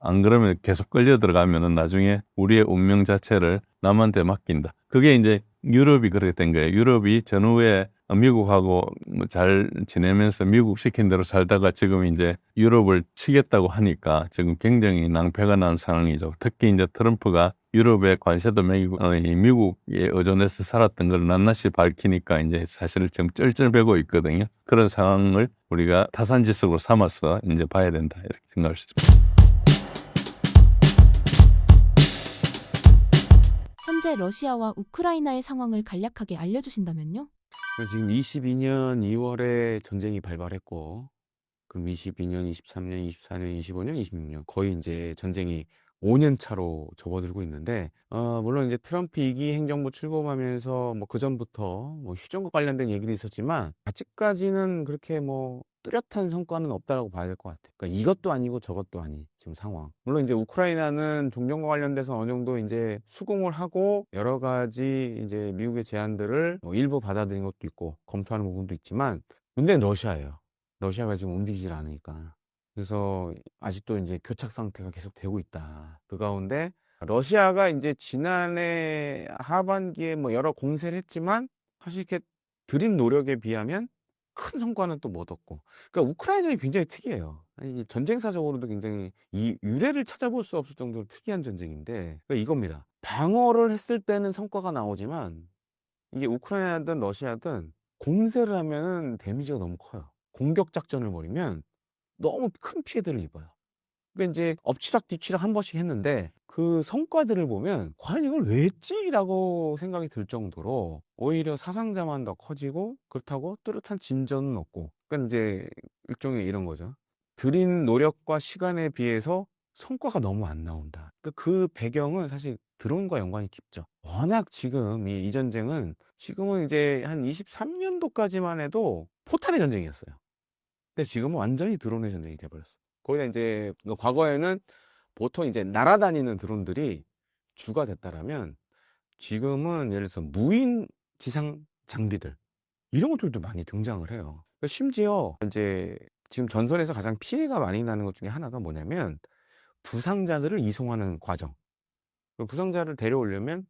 Speaker 4: 안 그러면 계속 끌려 들어가면은 나중에 우리의 운명 자체를 남한테 맡긴다. 그게 이제 유럽이 그렇게 된 거예요. 유럽이 전후에 미국하고 잘 지내면서 미국 시킨 대로 살다가 지금 이제 유럽을 치겠다고 하니까 지금 굉장히 낭패가 난 상황이죠. 특히 이제 트럼프가 유럽의 관세도 매기고 이 미국에 의존해서 살았던 걸 낱낱이 밝히니까 이제 사실 지금 쩔쩔매고 있거든요. 그런 상황을 우리가 타산지석으로 삼아서 이제 봐야 된다 이렇게 생각할 수 있습니다.
Speaker 3: 현재 러시아와 우크라이나의 상황을 간략하게 알려주신다면요?
Speaker 2: 지금 22년 2월에 전쟁이 발발했고, 그럼 22년, 23년, 24년, 25년, 26년 거의 이제 전쟁이 5년 차로 접어들고 있는데, 물론 이제 트럼프 2기 행정부 출범하면서 뭐 그전부터 뭐 휴전과 관련된 얘기도 있었지만, 아직까지는 그렇게 뭐 뚜렷한 성과는 없다라고 봐야 될 것 같아요. 그러니까 이것도 아니고 저것도 아닌 지금 상황. 물론 이제 우크라이나는 종전과 관련돼서 어느 정도 이제 수긍을 하고 여러 가지 이제 미국의 제안들을 뭐 일부 받아들인 것도 있고 검토하는 부분도 있지만, 문제는 러시아예요. 러시아가 지금 움직이질 않으니까. 그래서 아직도 이제 교착 상태가 계속 되고 있다. 그 가운데 러시아가 이제 지난해 하반기에 뭐 여러 공세를 했지만 사실 이렇게 들인 노력에 비하면 큰 성과는 또 못 얻고. 그러니까 우크라이나전이 굉장히 특이해요. 아니, 전쟁사적으로도 굉장히 이 유래를 찾아볼 수 없을 정도로 특이한 전쟁인데, 그러니까 이겁니다. 방어를 했을 때는 성과가 나오지만 이게 우크라이나든 러시아든 공세를 하면은 데미지가 너무 커요. 공격 작전을 벌이면 너무 큰 피해들을 입어요. 그러니까 이제 엎치락 뒤치락 한 번씩 했는데 그 성과들을 보면 과연 이걸 왜 했지라고 생각이 들 정도로 오히려 사상자만 더 커지고, 그렇다고 뚜렷한 진전은 없고, 그러니까 이제 일종의 이런 거죠. 들인 노력과 시간에 비해서 성과가 너무 안 나온다. 그 배경은 사실 드론과 연관이 깊죠. 워낙 지금 이 전쟁은 지금은 이제 한 23년도까지만 해도 포탈의 전쟁이었어요. 근데 지금은 완전히 드론의 전쟁이 돼버렸어. 거기다 이제 과거에는 보통 이제 날아다니는 드론들이 주가 됐다라면, 지금은 예를 들어서 무인 지상 장비들 이런 것들도 많이 등장을 해요. 그러니까 심지어 이제 지금 전선에서 가장 피해가 많이 나는 것 중에 하나가 뭐냐면 부상자들을 이송하는 과정. 부상자를 데려오려면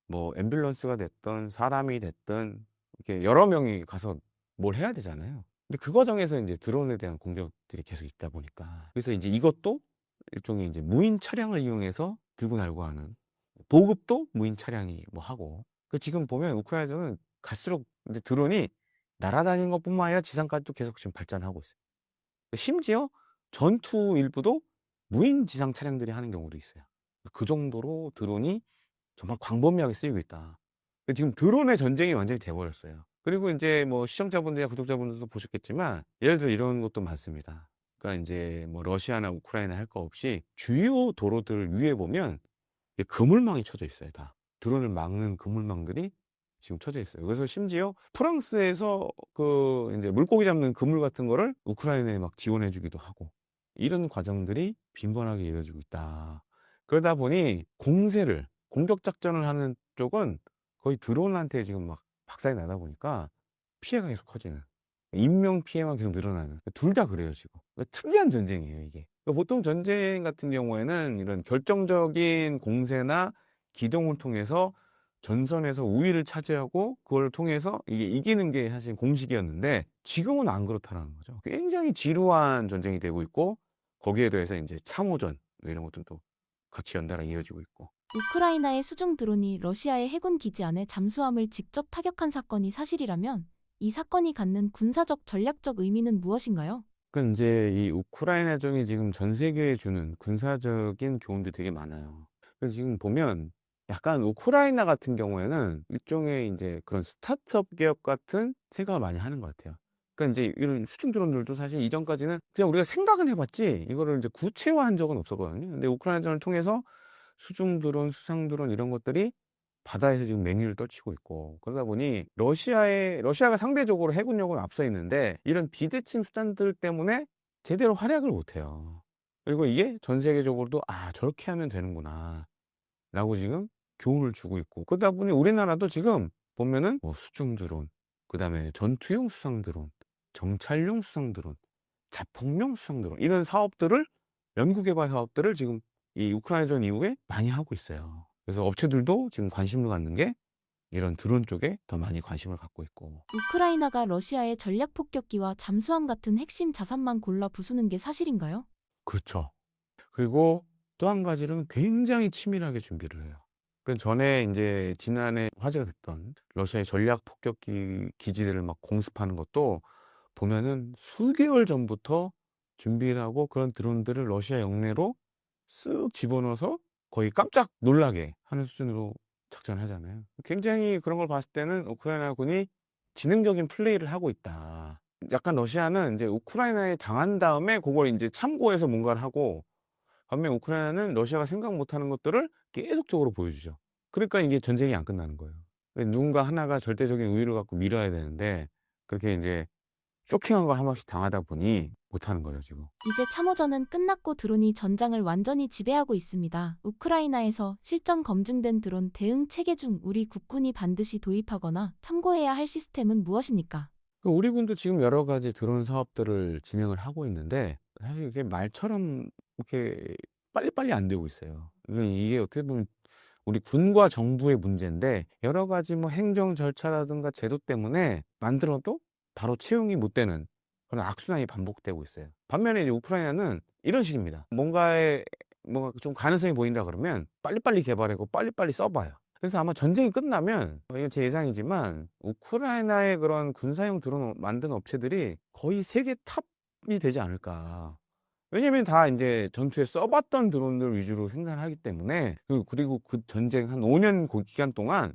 Speaker 2: 뭐 앰뷸런스가 됐든 사람이 됐든 이렇게 여러 명이 가서 뭘 해야 되잖아요. 근데 그 과정에서 이제 드론에 대한 공격들이 계속 있다 보니까, 그래서 이제 이것도 일종의 이제 무인 차량을 이용해서 들고 날고 하는, 보급도 무인 차량이 뭐 하고. 지금 보면 우크라이나는 갈수록 이제 드론이 날아다니는 것뿐만 아니라 지상까지도 계속 지금 발전하고 있어요. 심지어 전투 일부도 무인 지상 차량들이 하는 경우도 있어요. 그 정도로 드론이 정말 광범위하게 쓰이고 있다. 지금 드론의 전쟁이 완전히 돼버렸어요. 그리고 이제 뭐 시청자분들이나 구독자분들도 보셨겠지만, 예를 들어 이런 것도 많습니다. 그러니까 이제 뭐 러시아나 우크라이나 할 거 없이 주요 도로들 위에 보면 그물망이 쳐져 있어요. 다 드론을 막는 그물망들이 지금 쳐져 있어요. 그래서 심지어 프랑스에서 그 이제 물고기 잡는 그물 같은 거를 우크라이나에 막 지원해 주기도 하고, 이런 과정들이 빈번하게 이루어지고 있다. 그러다 보니 공격 작전을 하는 쪽은 거의 드론한테 지금 막 박살이 나다 보니까 피해가 계속 커지는, 인명 피해만 계속 늘어나는, 둘 다 그래요 지금. 특이한 전쟁이에요 이게. 보통 전쟁 같은 경우에는 이런 결정적인 공세나 기동을 통해서 전선에서 우위를 차지하고 그걸 통해서 이게 이기는 게 사실 공식이었는데, 지금은 안 그렇다는 거죠. 굉장히 지루한 전쟁이 되고 있고, 거기에 대해서 이제 참호전 이런 것들도 같이 연달아 이어지고 있고.
Speaker 3: 우크라이나의 수중 드론이 러시아의 해군 기지 안에 잠수함을 직접 타격한 사건이 사실이라면 이 사건이 갖는 군사적 전략적 의미는 무엇인가요?
Speaker 2: 그러니까 이제 이 우크라이나전이 지금 전 세계에 주는 군사적인 교훈들이 되게 많아요. 그래서 지금 보면 약간 우크라이나 같은 경우에는 일종의 이제 그런 스타트업 기업 같은 생각을 많이 하는 것 같아요. 그러니까 이제 이런 수중 드론들도 사실 이전까지는 그냥 우리가 생각은 해봤지 이거를 이제 구체화한 적은 없었거든요. 근데 우크라이나전을 통해서 수중 드론, 수상 드론 이런 것들이 바다에서 지금 맹위를 떨치고 있고, 그러다 보니 러시아가 상대적으로 해군력은 앞서 있는데 이런 비대칭 수단들 때문에 제대로 활약을 못해요. 그리고 이게 전 세계적으로도 저렇게 하면 되는구나 라고 지금 교훈을 주고 있고, 그러다 보니 우리나라도 지금 보면은 뭐 수중 드론, 그 다음에 전투용 수상 드론, 정찰용 수상 드론, 자폭용 수상 드론, 이런 사업들을, 연구개발 사업들을 지금 이 우크라이나전 이후에 많이 하고 있어요. 그래서 업체들도 지금 관심을 갖는 게 이런 드론 쪽에 더 많이 관심을 갖고 있고.
Speaker 3: 우크라이나가 러시아의 전략 폭격기와 잠수함 같은 핵심 자산만 골라 부수는 게 사실인가요?
Speaker 2: 그렇죠. 그리고 또 한 가지는 굉장히 치밀하게 준비를 해요. 그 전에 이제 지난해 화제가 됐던 러시아의 전략 폭격기 기지들을 막 공습하는 것도 보면은 수개월 전부터 준비를 하고 그런 드론들을 러시아 영내로 쓱 집어넣어서 거의 깜짝 놀라게 하는 수준으로 작전을 하잖아요. 굉장히 그런 걸 봤을 때는 우크라이나군이 지능적인 플레이를 하고 있다. 약간 러시아는 이제 우크라이나에 당한 다음에 그걸 이제 참고해서 뭔가를 하고, 반면 우크라이나는 러시아가 생각 못하는 것들을 계속적으로 보여주죠. 그러니까 이게 전쟁이 안 끝나는 거예요. 누군가 하나가 절대적인 우위를 갖고 밀어야 되는데 그렇게 이제 쇼킹한 걸 한 번씩 당하다 보니 못하는 거죠, 지금.
Speaker 3: 이제 참호전은 끝났고 드론이 전장을 완전히 지배하고 있습니다. 우크라이나에서 실전 검증된 드론 대응 체계 중 우리 국군이 반드시 도입하거나 참고해야 할 시스템은 무엇입니까?
Speaker 2: 우리 군도 지금 여러 가지 드론 사업들을 진행을 하고 있는데 사실 이게 말처럼 이렇게 빨리빨리 안 되고 있어요. 이게 어떻게 보면 우리 군과 정부의 문제인데 여러 가지 뭐 행정 절차라든가 제도 때문에 만들어도 바로 채용이 못 되는 그런 악순환이 반복되고 있어요. 반면에 이제 우크라이나는 이런 식입니다. 뭔가 좀 가능성이 보인다 그러면 빨리빨리 개발하고 빨리빨리 써봐요. 그래서 아마 전쟁이 끝나면, 이건 제 예상이지만 우크라이나의 그런 군사용 드론 만드는 업체들이 거의 세계 탑이 되지 않을까. 왜냐면 다 이제 전투에 써봤던 드론들 위주로 생산하기 때문에, 그리고 그 전쟁 한 5년 기간 동안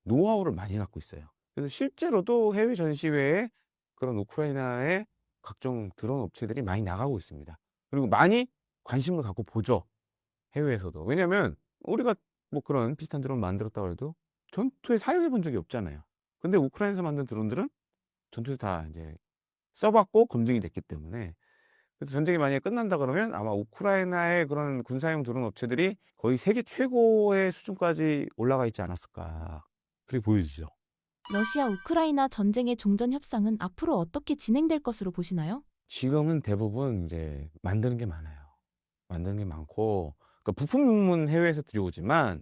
Speaker 2: 노하우를 많이 갖고 있어요. 그래서 실제로도 해외 전시회에 그런 우크라이나의 각종 드론 업체들이 많이 나가고 있습니다. 그리고 많이 관심을 갖고 보죠. 해외에서도. 왜냐면 우리가 뭐 그런 비슷한 드론 만들었다고 해도 전투에 사용해 본 적이 없잖아요. 근데 우크라이나에서 만든 드론들은 전투에서 다 이제 써봤고 검증이 됐기 때문에, 그래서 전쟁이 만약에 끝난다 그러면 아마 우크라이나의 그런 군사용 드론 업체들이 거의 세계 최고의 수준까지 올라가 있지 않았을까, 그렇게 보여지죠.
Speaker 3: 러시아 우크라이나 전쟁의 종전 협상은 앞으로 어떻게 진행될 것으로 보시나요?
Speaker 2: 지금은 대부분 이제 만드는 게 많아요. 만드는 게 많고, 그러니까 부품은 해외에서 들여오지만,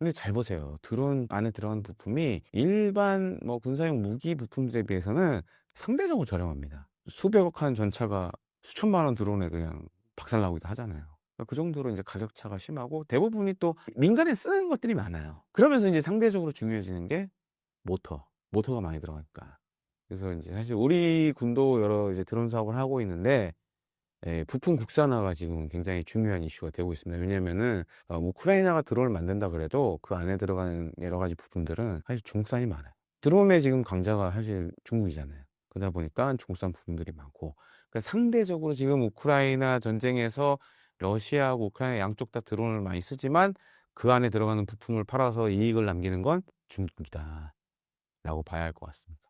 Speaker 2: 근데 잘 보세요. 드론 안에 들어가는 부품이 일반 뭐 군사용 무기 부품들에 비해서는 상대적으로 저렴합니다. 수백억 하는 전차가 수천만 원 드론에 그냥 박살나기도 하잖아요. 그러니까 그 정도로 이제 가격 차가 심하고, 대부분이 또 민간에 쓰는 것들이 많아요. 그러면서 이제 상대적으로 중요해지는 게 모터가 많이 들어가니까. 그래서 이제 사실 우리 군도 여러 이제 드론 사업을 하고 있는데, 부품 국산화가 지금 굉장히 중요한 이슈가 되고 있습니다. 왜냐면은 우크라이나가 드론을 만든다 그래도 그 안에 들어가는 여러 가지 부품들은 사실 중국산이 많아요. 드론의 지금 강자가 사실 중국이잖아요. 그러다 보니까 중국산 부품들이 많고, 그러니까 상대적으로 지금 우크라이나 전쟁에서 러시아하고 우크라이나 양쪽 다 드론을 많이 쓰지만 그 안에 들어가는 부품을 팔아서 이익을 남기는 건 중국이다 라고 봐야 할 것 같습니다.